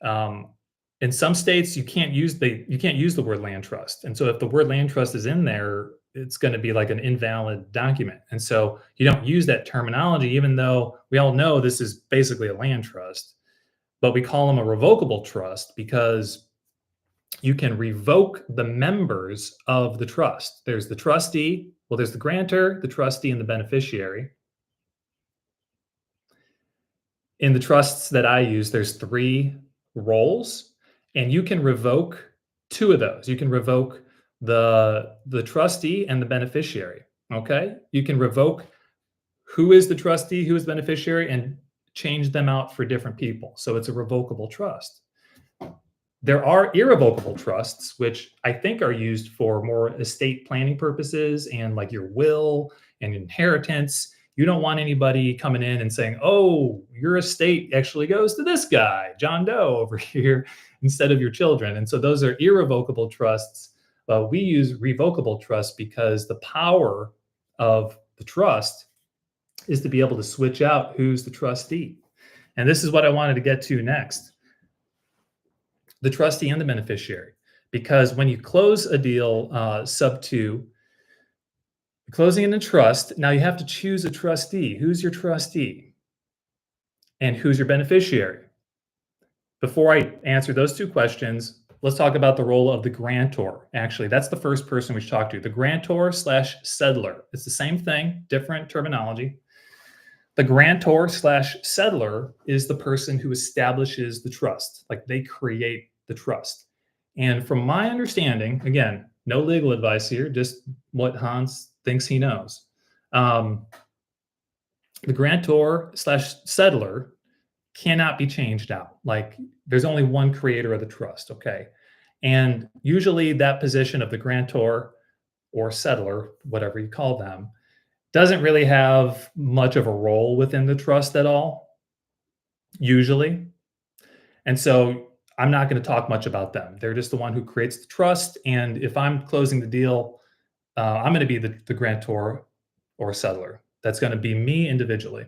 in some states you can't use the word land trust, and so if the word land trust is in there, it's going to be like an invalid document, and so you don't use that terminology, even though we all know this is basically a land trust. But we call them a revocable trust because you can revoke the members of the trust. There's the trustee, well, there's the grantor, the trustee, and the beneficiary. In the trusts that I use, there's 3 roles, and you can revoke 2 of those. You can revoke the trustee and the beneficiary, okay? You can revoke who is the trustee, who is the beneficiary, and change them out for different people. So it's a revocable trust. There are irrevocable trusts, which I think are used for more estate planning purposes and like your will and inheritance. You don't want anybody coming in and saying, oh, your estate actually goes to this guy, John Doe over here, instead of your children. And so those are irrevocable trusts. We use revocable trusts because the power of the trust is to be able to switch out who's the trustee. And this is what I wanted to get to next. The trustee and the beneficiary. Because when you close a deal, sub 2, closing in a trust, now you have to choose a trustee. Who's your trustee? And who's your beneficiary? Before I answer those two questions, let's talk about the role of the grantor. Actually, that's the first person we should talk to. The grantor slash settler. It's the same thing, different terminology. The grantor slash settler is the person who establishes the trust, like they create the trust. And from my understanding, again, no legal advice here, just what Hans thinks he knows. The grantor slash settler cannot be changed out. Like there's only one creator of the trust, okay? And usually that position of the grantor or settler, whatever you call them, doesn't really have much of a role within the trust at all, usually. And so I'm not going to talk much about them. They're just the one who creates the trust. And if I'm closing the deal, I'm going to be the grantor or settler. That's going to be me individually.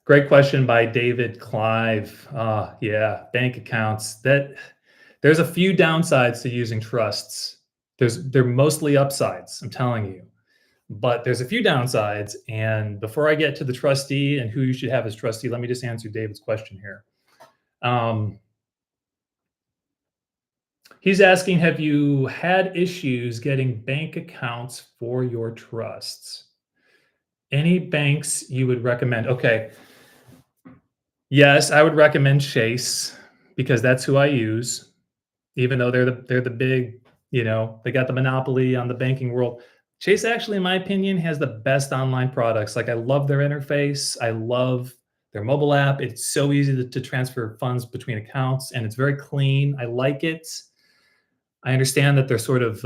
Great question by David Clive. Yeah, bank accounts. There's a few downsides to using trusts. They're mostly upsides, I'm telling you. But there's a few downsides. And before I get to the trustee and who you should have as trustee, let me just answer David's question here. He's asking, have you had issues getting bank accounts for your trusts? Any banks you would recommend? Okay. Yes, I would recommend Chase because that's who I use, even though they're the big, they got the monopoly on the banking world. Chase actually, in my opinion, has the best online products. Like I love their interface. I love their mobile app. It's so easy to transfer funds between accounts and it's very clean. I like it. I understand that they're sort of,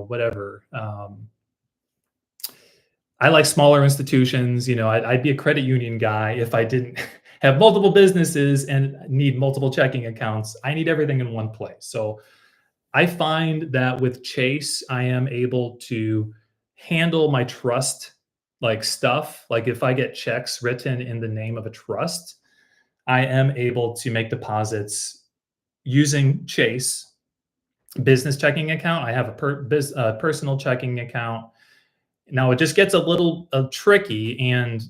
whatever. I like smaller institutions. I'd be a credit union guy if I didn't have multiple businesses and need multiple checking accounts. I need everything in one place. So I find that with Chase, I am able to handle my trust like stuff. Like if I get checks written in the name of a trust, I am able to make deposits using Chase business checking account. I have a personal checking account. Now it just gets a little tricky, and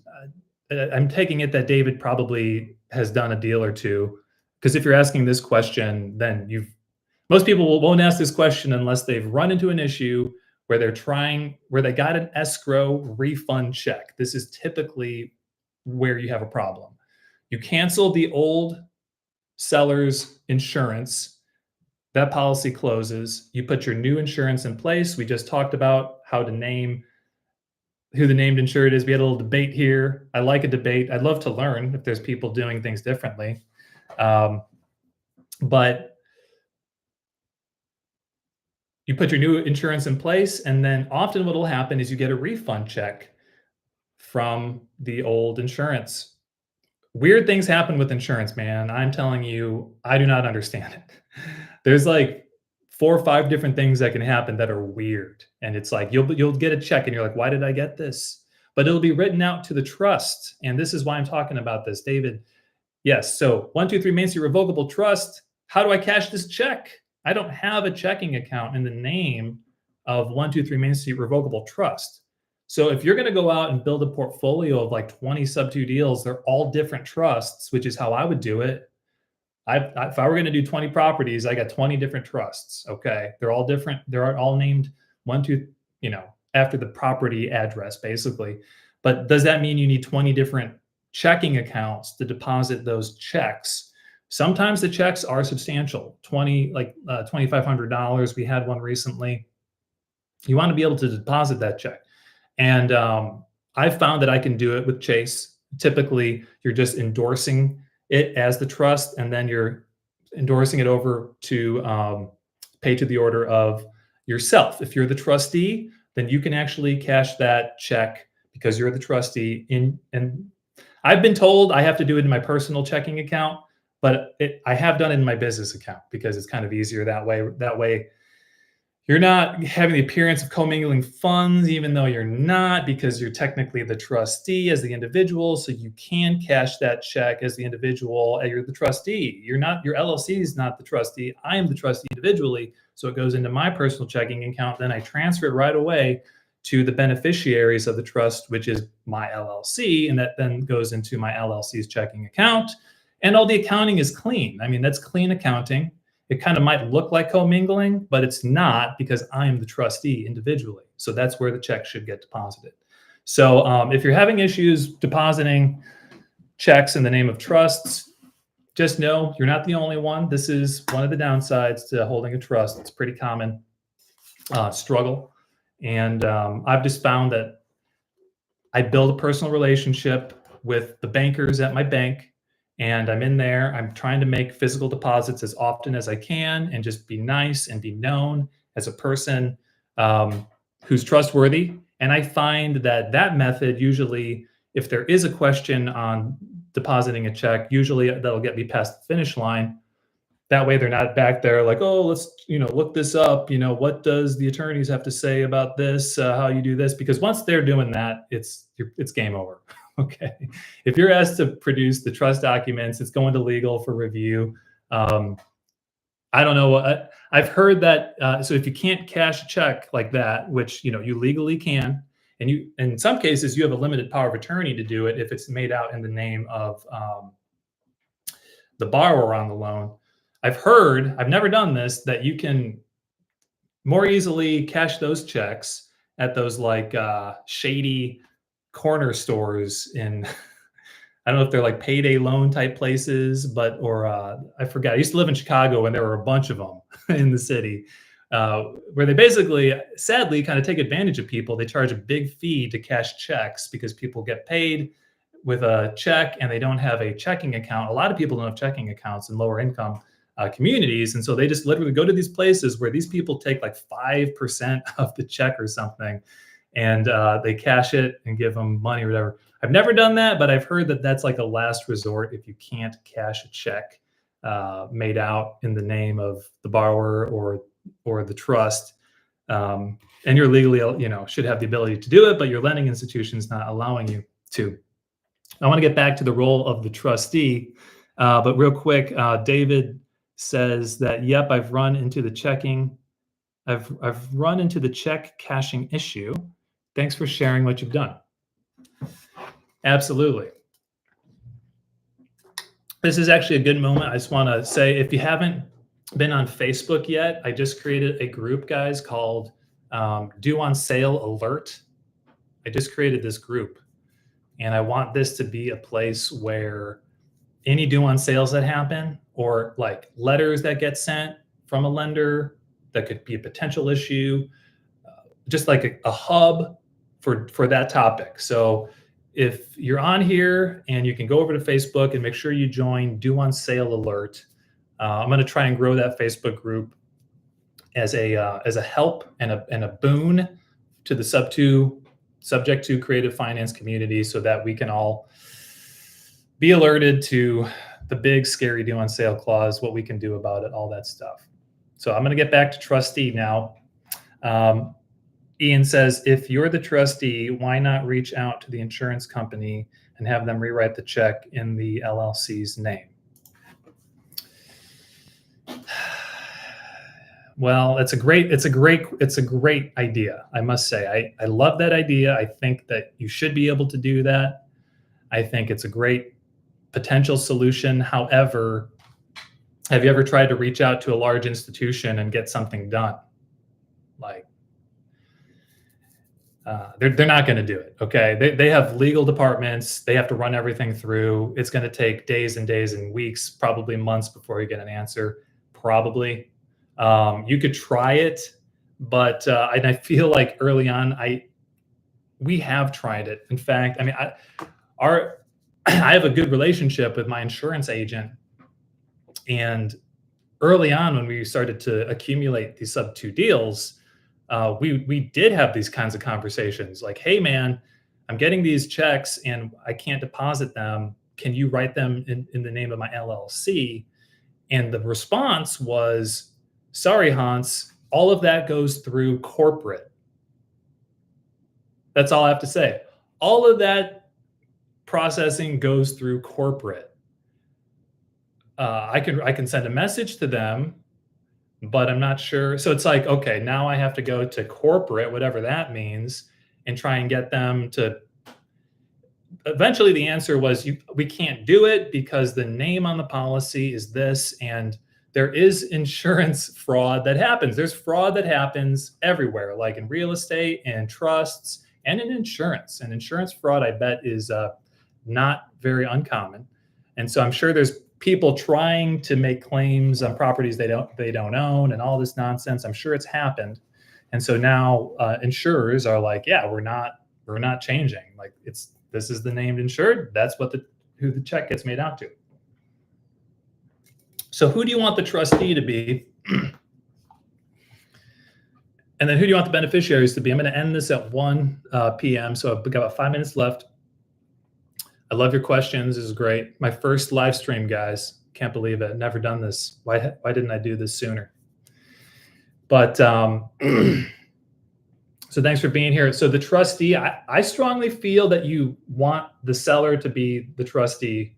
I'm taking it that David probably has done a deal or two. Because if you're asking this question, then most people won't ask this question unless they've run into an issue where they got an escrow refund check. This is typically where you have a problem. You cancel the old seller's insurance. That policy closes. You put your new insurance in place. We just talked about how to name who the named insured is. We had a little debate here. I like a debate. I'd love to learn if there's people doing things differently. But you put your new insurance in place, and then often what will happen is you get a refund check from the old insurance. Weird things happen with insurance, man. I'm telling you, I do not understand it. There's like 4 or 5 different things that can happen that are weird. And it's like, you'll get a check and you're like, why did I get this? But it'll be written out to the trust. And this is why I'm talking about this, David. Yes. So 123 Main Street Revocable Trust. How do I cash this check? I don't have a checking account in the name of 123 Main Street Revocable Trust. So if you're going to go out and build a portfolio of like 20 sub-2 deals, they're all different trusts, which is how I would do it. If I were going to do 20 properties, I got 20 different trusts. Okay. They're all different. They're all named after the property address, basically. But does that mean you need 20 different checking accounts to deposit those checks? Sometimes the checks are substantial, $2,500. We had one recently. You want to be able to deposit that check. And I've found that I can do it with Chase. Typically, you're just endorsing it as the trust, and then you're endorsing it over to pay to the order of yourself. If you're the trustee, then you can actually cash that check because you're the trustee. And I've been told I have to do it in my personal checking account, but I have done it in my business account because it's kind of easier that way. That way, You're not having the appearance of commingling funds, even though you're not, because you're technically the trustee as the individual. So you can cash that check as the individual. And you're the trustee. You're not, your LLC is not the trustee. I am the trustee individually. So it goes into my personal checking account. Then I transfer it right away to the beneficiaries of the trust, which is my LLC. And that then goes into my LLC's checking account. And all the accounting is clean. I mean, that's clean accounting. It kind of might look like commingling, but it's not, because I am the trustee individually. So that's where the check should get deposited. So if you're having issues depositing checks in the name of trusts, just know you're not the only one. This is one of the downsides to holding a trust. It's a pretty common struggle. And I've just found that I build a personal relationship with the bankers at my bank, and I'm in there. I'm trying to make physical deposits as often as I can and just be nice and be known as a person who's trustworthy. And I find that that method usually, if there is a question on depositing a check, usually that'll get me past the finish line. That way they're not back there like, oh, let's, look this up. What does the attorneys have to say about this? How you do this? Because once they're doing that, it's game over. Okay. If you're asked to produce the trust documents, it's going to legal for review. I don't know. I've heard that. So if you can't cash a check like that, which, you legally can, and in some cases, you have a limited power of attorney to do it if it's made out in the name of the borrower on the loan. I've heard, I've never done this, that you can more easily cash those checks at those like shady corner stores in, I don't know if they're like payday loan type places, but, or I forgot. I used to live in Chicago and there were a bunch of them in the city where they basically, sadly, kind of take advantage of people. They charge a big fee to cash checks because people get paid with a check and they don't have a checking account. A lot of people don't have checking accounts in lower income communities. And so they just literally go to these places where these people take like 5% of the check or something, and they cash it and give them money or whatever. I've never done that, but I've heard that that's like a last resort if you can't cash a check made out in the name of the borrower or the trust. And you're legally, should have the ability to do it, but your lending institution's not allowing you to. I want to get back to the role of the trustee, but real quick, David says that, yep, I've run into the check cashing issue. Thanks for sharing what you've done. Absolutely. This is actually a good moment. I just want to say, if you haven't been on Facebook yet, I just created a group, guys, called Due on Sale Alert. I just created this group, and I want this to be a place where any due on sales that happen, or like letters that get sent from a lender that could be a potential issue, just like a hub for that topic. So if you're on here, and you can go over to Facebook and make sure you join Due on Sale Alert. I'm going to try and grow that Facebook group as a help and a boon to the Sub2 subject to creative finance community, so that we can all be alerted to the big scary due on sale clause, what we can do about it, all that stuff. So I'm going to get back to trustee now. Ian says, if you're the trustee, why not reach out to the insurance company and have them rewrite the check in the LLC's name? Well, it's a great idea. I must say, I love that idea. I think that you should be able to do that. I think it's a great potential solution. However, have you ever tried to reach out to a large institution and get something done? Like, they're not going to do it. Okay. They have legal departments. They have to run everything through. It's going to take days and days and weeks, probably months before you get an answer. Probably. You could try it, but and I feel like early on, we have tried it. In fact, I mean, I have a good relationship with my insurance agent, and early on when we started to accumulate these Sub2 deals, we did have these kinds of conversations like, hey man, I'm getting these checks and I can't deposit them. Can you write them in the name of my LLC? And the response was, sorry, Hans, all of that goes through corporate. That's all I have to say. All of that processing goes through corporate. I can send a message to them, but I'm not sure. So it's like, okay, now I have to go to corporate, whatever that means, and try and get them to. Eventually, the answer was, we can't do it because the name on the policy is this, and there is insurance fraud that happens. There's fraud that happens everywhere, like in real estate and trusts and in insurance. And insurance fraud, I bet, is not very uncommon. And so I'm sure there's people trying to make claims on properties they don't own and all this nonsense. I'm sure it's happened. And so now insurers are like, yeah, we're not changing. Like, this is the named insured. That's who the check gets made out to. So who do you want the trustee to be? And then who do you want the beneficiaries to be? I'm going to end this at 1 p.m. So I've got about 5 minutes left. I love your questions. This is great. My first live stream, guys. Can't believe it. Never done this. Why didn't I do this sooner? But so thanks for being here. So the trustee, I strongly feel that you want the seller to be the trustee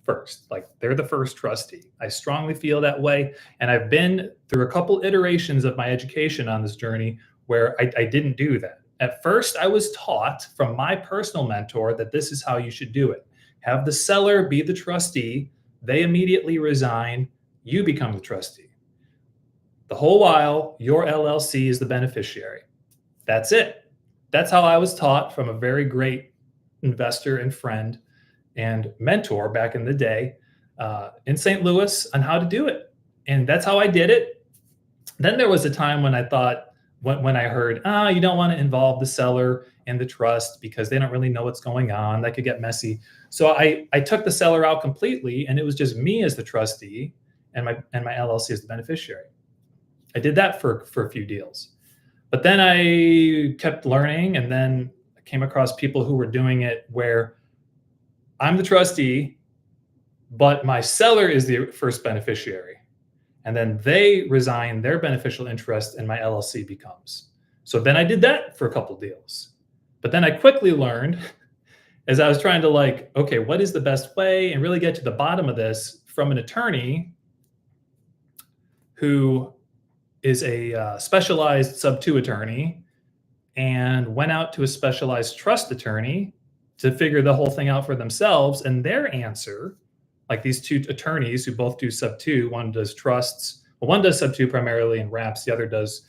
first. Like, they're the first trustee. I strongly feel that way. And I've been through a couple iterations of my education on this journey where I didn't do that. At first, I was taught from my personal mentor that this is how you should do it. Have the seller be the trustee. They immediately resign. You become the trustee. The whole while, your LLC is the beneficiary. That's it. That's how I was taught from a very great investor and friend and mentor back in the day in St. Louis on how to do it. And that's how I did it. Then there was a time when I thought, when I heard, you don't want to involve the seller and the trust because they don't really know what's going on. That could get messy. So I took the seller out completely, and it was just me as the trustee and my LLC as the beneficiary. I did that for a few deals. But then I kept learning, and then I came across people who were doing it where I'm the trustee, but my seller is the first beneficiary. And then they resign their beneficial interest and my LLC becomes. So then I did that for a couple deals. But then I quickly learned, as I was trying to okay, what is the best way, and really get to the bottom of this from an attorney who is a specialized Sub2 attorney and went out to a specialized trust attorney to figure the whole thing out for themselves. And their answer, like these two attorneys who both do Sub2, one does trusts, well, one does Sub2 primarily and wraps, the other does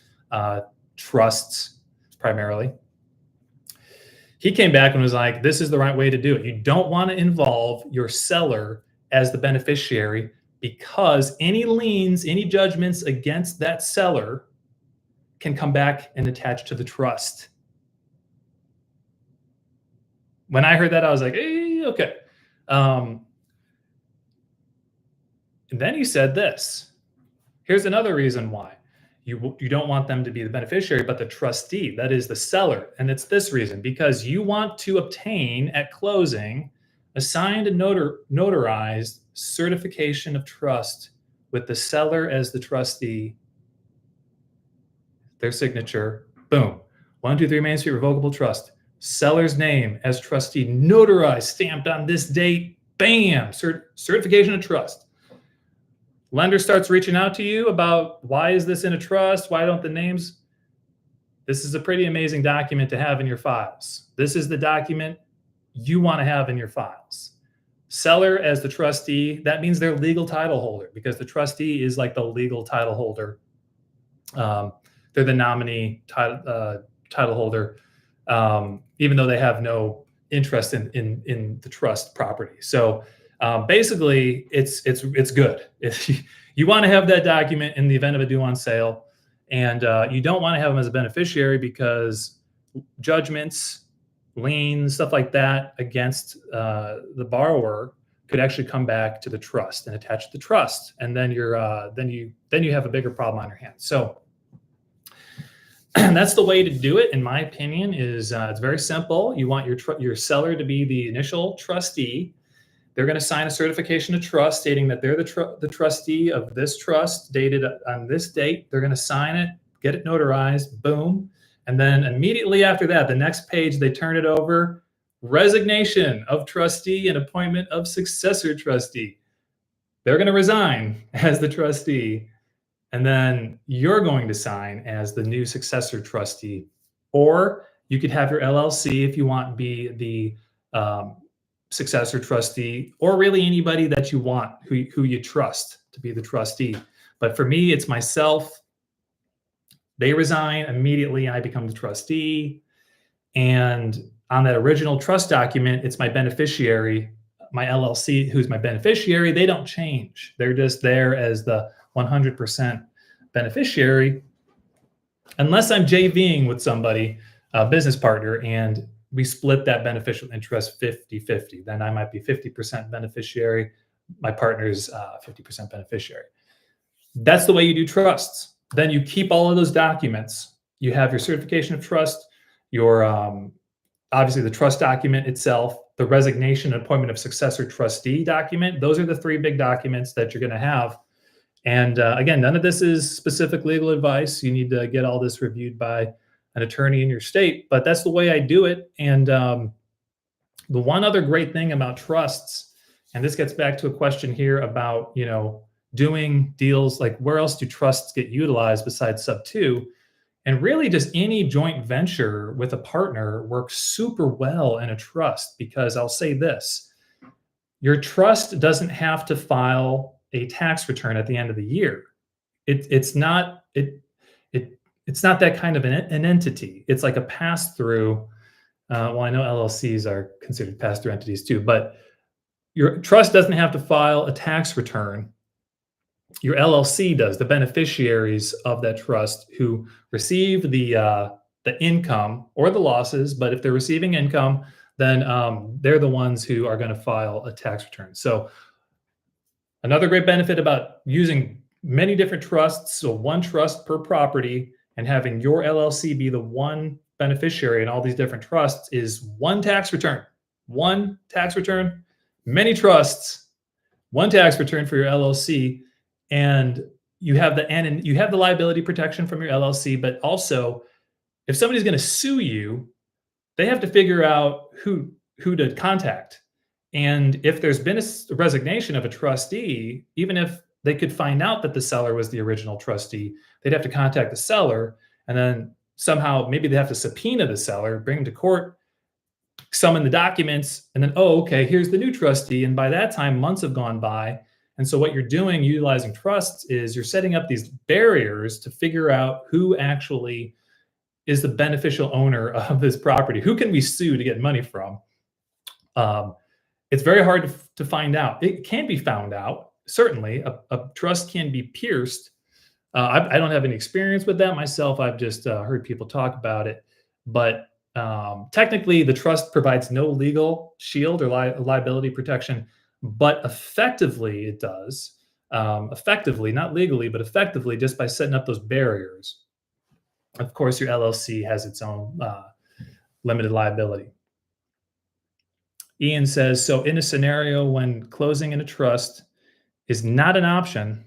trusts primarily. He came back and was like, this is the right way to do it. You don't want to involve your seller as the beneficiary, because any liens, any judgments against that seller can come back and attach to the trust. When I heard that, I was like, hey, okay. And then he said this. Here's another reason why. You don't want them to be the beneficiary, but the trustee, that is the seller. And it's this reason, because you want to obtain at closing a signed and notarized certification of trust with the seller as the trustee, their signature, boom. 123 Main Street Revocable Trust, seller's name as trustee, notarized, stamped on this date, bam, certification of trust. Lender starts reaching out to you about, why is this in a trust? Why don't the names? This is a pretty amazing document to have in your files. This is the document you want to have in your files. Seller as the trustee, that means they're legal title holder, because the trustee is like the legal title holder. They're the nominee title holder, even though they have no interest in the trust property. So basically, it's good. You want to have that document in the event of a due on sale, and you don't want to have them as a beneficiary, because judgments, liens, stuff like that against the borrower could actually come back to the trust and attach to the trust, and then you have a bigger problem on your hands. So that's the way to do it, in my opinion. Is it's very simple. You want your seller to be the initial trustee. They're going to sign a certification of trust stating that they're the trustee of this trust dated on this date. They're going to sign it, get it notarized, boom. And then immediately after that, the next page, they turn it over, resignation of trustee and appointment of successor trustee. They're going to resign as the trustee, and then you're going to sign as the new successor trustee. Or you could have your LLC if you want be the successor trustee, or really anybody that you want who you trust to be the trustee. But for me, it's myself. They resign immediately, I become the trustee. And on that original trust document, it's my beneficiary, my LLC, who's my beneficiary. They don't change. They're just there as the 100% beneficiary, unless I'm JVing with somebody, a business partner, and we split that beneficial interest 50-50. Then I might be 50% beneficiary. My partner's 50% beneficiary. That's the way you do trusts. Then you keep all of those documents. You have your certification of trust, your obviously the trust document itself, the resignation and appointment of successor trustee document. Those are the three big documents that you're going to have. And again, none of this is specific legal advice. You need to get all this reviewed by an attorney in your state, but that's the way I do it. And the one other great thing about trusts, and this gets back to a question here about, doing deals, like where else do trusts get utilized besides Sub2? And really just any joint venture with a partner works super well in a trust, because I'll say this, your trust doesn't have to file a tax return at the end of the year. It's not that kind of an entity. It's like a pass-through. Well, I know LLCs are considered pass-through entities too, but your trust doesn't have to file a tax return. Your LLC does, the beneficiaries of that trust who receive the income or the losses. But if they're receiving income, then they're the ones who are going to file a tax return. So another great benefit about using many different trusts, so one trust per property, and having your LLC be the one beneficiary in all these different trusts, is one tax return. One tax return, many trusts, one tax return for your LLC. And you have the liability protection from your LLC, but also if somebody's going to sue you, they have to figure out who to contact. And if there's been a resignation of a trustee, even if they could find out that the seller was the original trustee, they'd have to contact the seller, and then somehow maybe they have to subpoena the seller, bring him to court, summon the documents, and then, oh, okay, here's the new trustee. And by that time, months have gone by. And so what you're doing utilizing trusts is you're setting up these barriers to figure out who actually is the beneficial owner of this property. Who can we sue to get money from? It's very hard to find out. It can be found out. Certainly, a trust can be pierced. I don't have any experience with that myself. I've just heard people talk about it. But technically, the trust provides no legal shield or liability protection, but effectively it does. Effectively, not legally, but effectively, just by setting up those barriers. Of course, your LLC has its own limited liability. Ian says, so in a scenario when closing in a trust is not an option,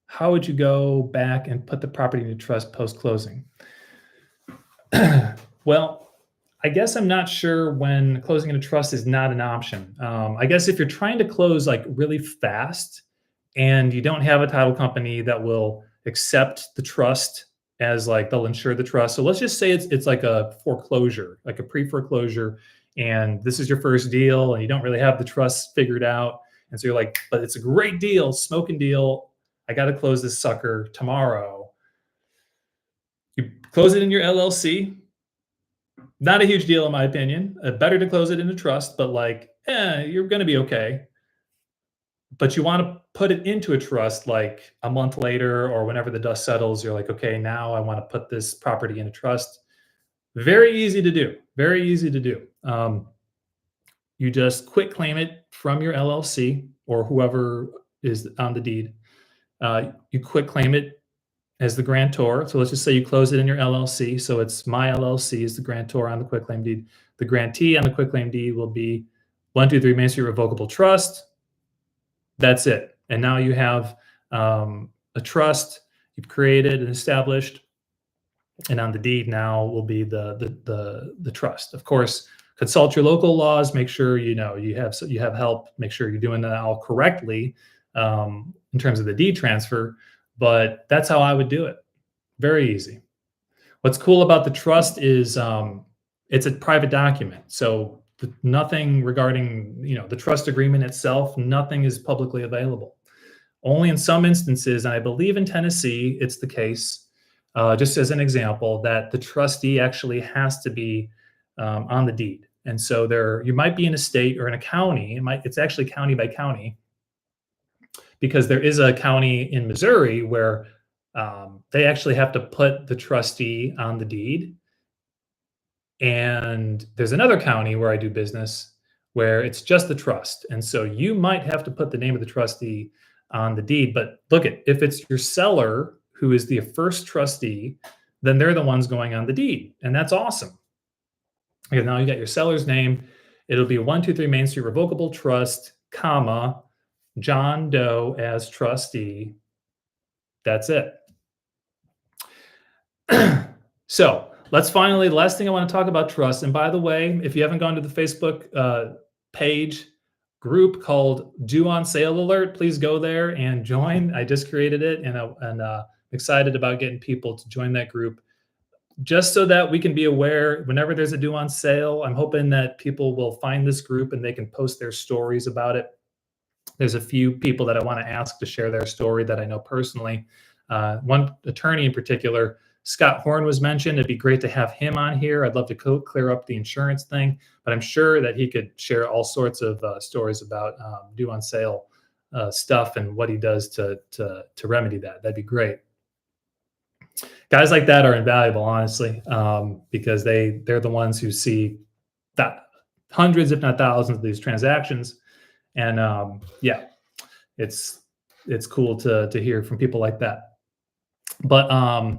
how would you go back and put the property into trust post-closing? Well, I guess I'm not sure when closing in a trust is not an option. I guess if you're trying to close like really fast and you don't have a title company that will accept the trust as like they'll insure the trust. So let's just say it's like a foreclosure, like a pre-foreclosure, and this is your first deal and you don't really have the trust figured out. And so you're like, but it's a great deal, smoking deal. I got to close this sucker tomorrow. You close it in your LLC. Not a huge deal, in my opinion. Better to close it in a trust, but like, you're going to be okay. But you want to put it into a trust like a month later or whenever the dust settles. You're like, okay, now I want to put this property in a trust. Very easy to do. Very easy to do. You just quit claim it from your LLC or whoever is on the deed. You quit claim it as the grantor. So let's just say you close it in your LLC. So it's my LLC is the grantor on the quitclaim deed. The grantee on the quitclaim deed will be 123 Main Street Revocable Trust. That's it. And now you have a trust. you've created and established, and on the deed now will be the trust. Of course, consult your local laws. Make sure you have help. Make sure you're doing that all correctly in terms of the deed transfer. But that's how I would do it. Very easy. What's cool about the trust is it's a private document, so nothing regarding the trust agreement itself, nothing is publicly available. Only in some instances, and I believe in Tennessee, it's the case. Just as an example, that the trustee actually has to be on the deed, and so you might be in a state or in a county. It's actually county by county, because there is a county in Missouri where they actually have to put the trustee on the deed. And there's another county where I do business where it's just the trust. And so you might have to put the name of the trustee on the deed. But if it's your seller who is the first trustee, then they're the ones going on the deed. And that's awesome. Okay, now you got your seller's name. It'll be 123 Main Street Revocable Trust, comma, John Doe as trustee. That's it. So the last thing I want to talk about trust. And by the way, if you haven't gone to the Facebook page group called Due on Sale Alert, please go there and join. I just created it, and I'm excited about getting people to join that group, just so that we can be aware whenever there's a due on sale. I'm hoping that people will find this group and they can post their stories about it. There's a few people that I want to ask to share their story that I know personally. One attorney in particular, Scott Horn, was mentioned. It'd be great to have him on here. I'd love to clear up the insurance thing, but I'm sure that he could share all sorts of stories about due on sale stuff and what he does to remedy that. That'd be great. Guys like that are invaluable, honestly, because they're the ones who see that hundreds, if not thousands, of these transactions. And yeah, it's cool to hear from people like that. But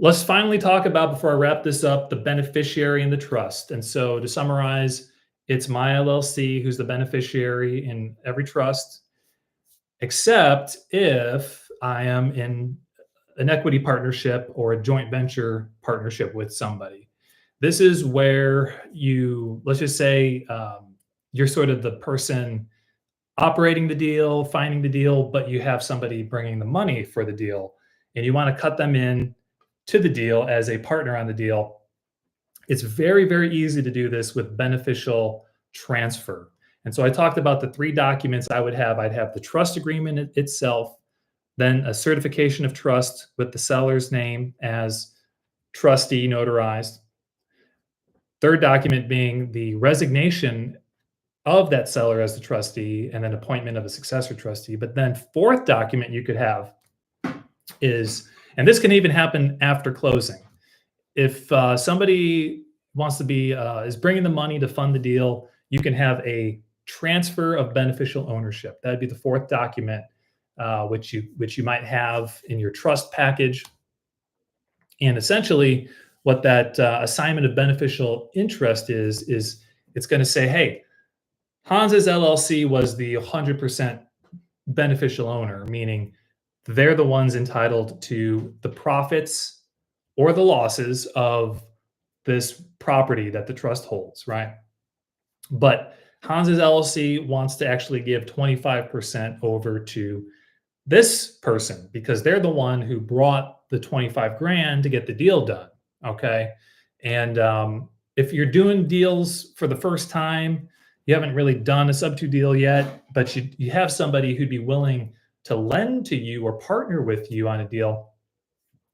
let's finally talk about, before I wrap this up, the beneficiary and the trust. And so to summarize, it's my LLC who's the beneficiary in every trust, except if I am in an equity partnership or a joint venture partnership with somebody. This is where let's just say you're sort of the person operating the deal, finding the deal, but you have somebody bringing the money for the deal, and you want to cut them in to the deal as a partner on the deal. It's very, very easy to do this with beneficial transfer. And so I talked about the 3 documents I would have. I'd have the trust agreement itself, then a certification of trust with the seller's name as trustee notarized. Third document being the resignation of that seller as the trustee, and then appointment of a successor trustee. But then fourth document you could have is, and this can even happen after closing. If somebody wants to is bringing the money to fund the deal, you can have a transfer of beneficial ownership. That'd be the fourth document, which you might have in your trust package. And essentially, what that assignment of beneficial interest is it's going to say, hey, Hans's LLC was the 100% beneficial owner, meaning they're the ones entitled to the profits or the losses of this property that the trust holds, right? But Hans's LLC wants to actually give 25% over to this person because they're the one who brought the 25 grand to get the deal done, okay? And if you're doing deals for the first time, you haven't really done a Sub2 deal yet, but you have somebody who'd be willing to lend to you or partner with you on a deal.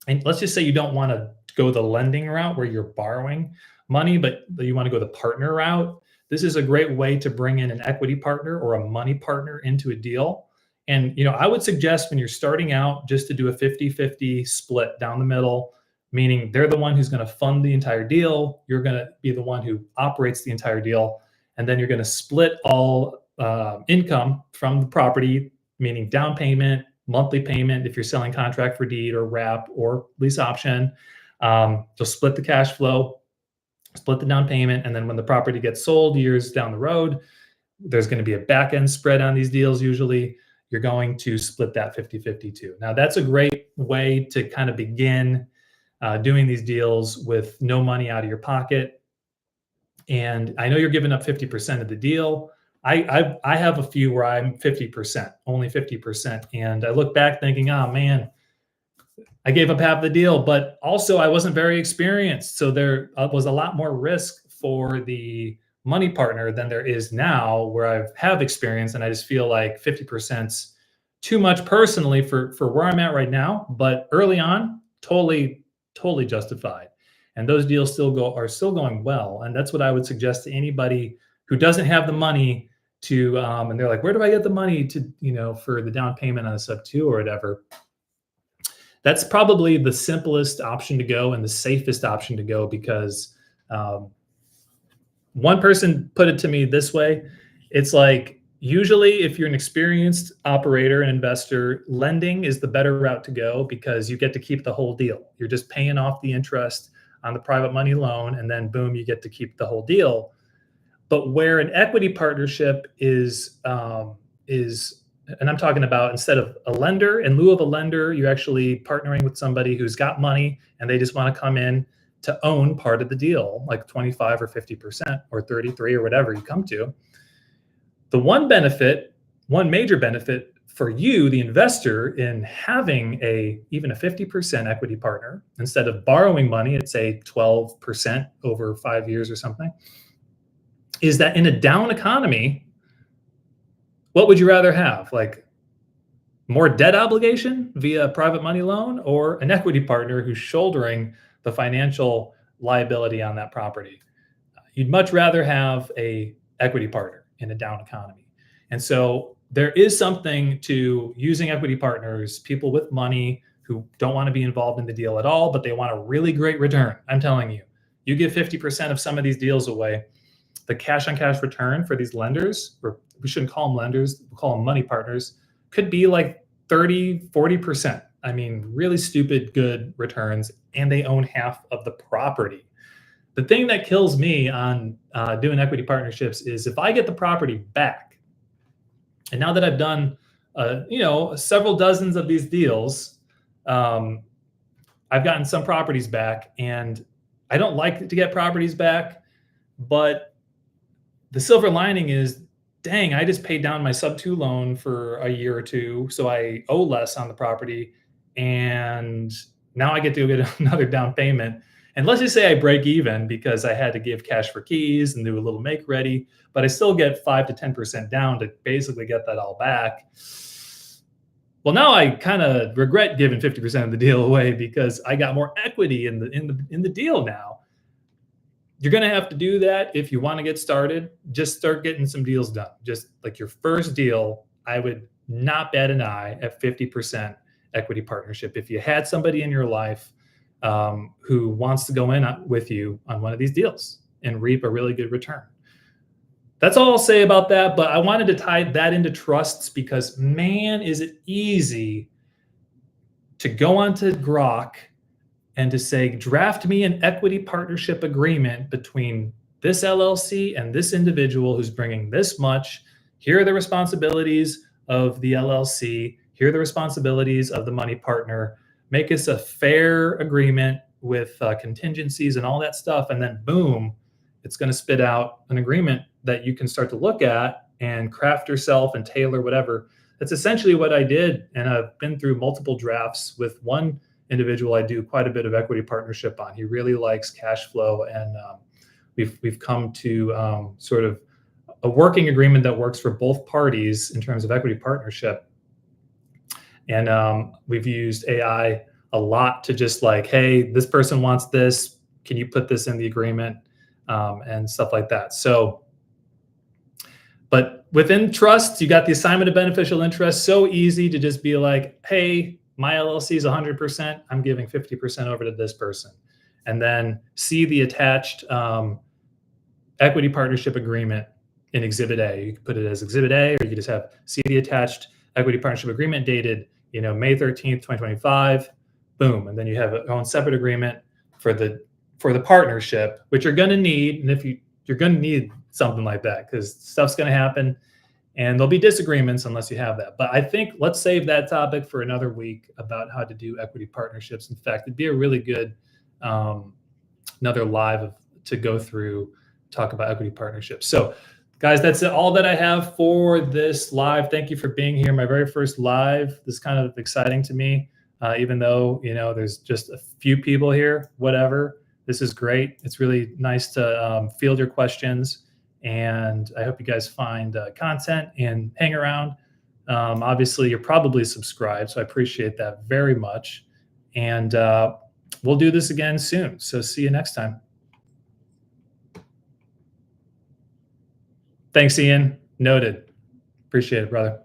And let's just say you don't want to go the lending route where you're borrowing money, but you want to go the partner route. This is a great way to bring in an equity partner or a money partner into a deal. And I would suggest when you're starting out just to do a 50-50 split down the middle, meaning they're the one who's going to fund the entire deal. You're going to be the one who operates the entire deal. And then you're going to split all income from the property, meaning down payment, monthly payment, if you're selling contract for deed or wrap or lease option. Just split the cash flow, split the down payment. And then when the property gets sold years down the road, there's going to be a back end spread on these deals usually. you're going to split that 50-50 too. Now, that's a great way to kind of begin doing these deals with no money out of your pocket. And I know you're giving up 50% of the deal. I have a few where I'm 50%, only 50%. And I look back thinking, oh man, I gave up half the deal, but also I wasn't very experienced. So there was a lot more risk for the money partner than there is now where I have experience. And I just feel like 50%'s too much personally for where I'm at right now. But early on, totally justified. And those deals are still going well. And that's what I would suggest to anybody who doesn't have the money to, and they're like, where do I get the money to, for the down payment on a Sub2 or whatever? That's probably the simplest option to go and the safest option to go because one person put it to me this way. It's like, usually if you're an experienced operator and investor, lending is the better route to go because you get to keep the whole deal. You're just paying off the interest on the private money loan, and then boom, you get to keep the whole deal. But where an equity partnership is, and I'm talking about instead of a lender, in lieu of a lender, you're actually partnering with somebody who's got money and they just want to come in to own part of the deal, like 25 or 50% or 33 or whatever you come to. The one major benefit for you, the investor, in having even a 50% equity partner, instead of borrowing money at say 12% over 5 years or something, is that in a down economy, what would you rather have? Like more debt obligation via a private money loan or an equity partner who's shouldering the financial liability on that property? You'd much rather have a equity partner in a down economy. And so there is something to using equity partners, people with money who don't want to be involved in the deal at all, but they want a really great return. I'm telling you, you give 50% of some of these deals away, the cash on cash return for these lenders, or we shouldn't call them lenders, we'll call them money partners, could be like 30, 40%. I mean, really stupid good returns, and they own half of the property. The thing that kills me on doing equity partnerships is if I get the property back, and now that I've done, several dozens of these deals, I've gotten some properties back, and I don't like to get properties back, but the silver lining is, dang, I just paid down my Sub2 loan for a year or two, so I owe less on the property, and now I get to get another down payment. And let's just say I break even because I had to give cash for keys and do a little make ready, but I still get 5 to 10% down to basically get that all back. Well, now I kind of regret giving 50% of the deal away because I got more equity in the deal now. You're going to have to do that if you want to get started. Just start getting some deals done. Just like your first deal, I would not bat an eye at 50% equity partnership. If you had somebody in your life who wants to go in with you on one of these deals and reap a really good return. That's all I'll say about that. But I wanted to tie that into trusts because, man, is it easy to go onto Grok and to say, draft me an equity partnership agreement between this LLC and this individual who's bringing this much. Here are the responsibilities of the LLC. Here are the responsibilities of the money partner. Make us a fair agreement with contingencies and all that stuff. And then boom, it's going to spit out an agreement that you can start to look at and craft yourself and tailor whatever. That's essentially what I did. And I've been through multiple drafts with one individual I do quite a bit of equity partnership on. He really likes cash flow, and we've come to sort of a working agreement that works for both parties in terms of equity partnership. And we've used AI a lot to just like, hey, this person wants this. Can you put this in the agreement and stuff like that? So, but within trusts, you got the assignment of beneficial interest. So easy to just be like, hey, my LLC is 100%. I'm giving 50% over to this person. And then see the attached equity partnership agreement in Exhibit A. You can put it as Exhibit A, or you can just have see the attached equity partnership agreement dated, May 13th, 2025. Boom. And then you have your own separate agreement for the partnership, which you're going to need. And if you're going to need something like that because stuff's going to happen. And there'll be disagreements unless you have that. But I think let's save that topic for another week about how to do equity partnerships. In fact, it'd be a really good another live to go through, talk about equity partnerships. So guys, that's all that I have for this live. Thank you for being here. My very first live. This is kind of exciting to me, even though, there's just a few people here, whatever. This is great. It's really nice to field your questions. And I hope you guys find content and hang around. Obviously, you're probably subscribed, so I appreciate that very much. And we'll do this again soon. So see you next time. Thanks, Ian. Noted. Appreciate it, brother.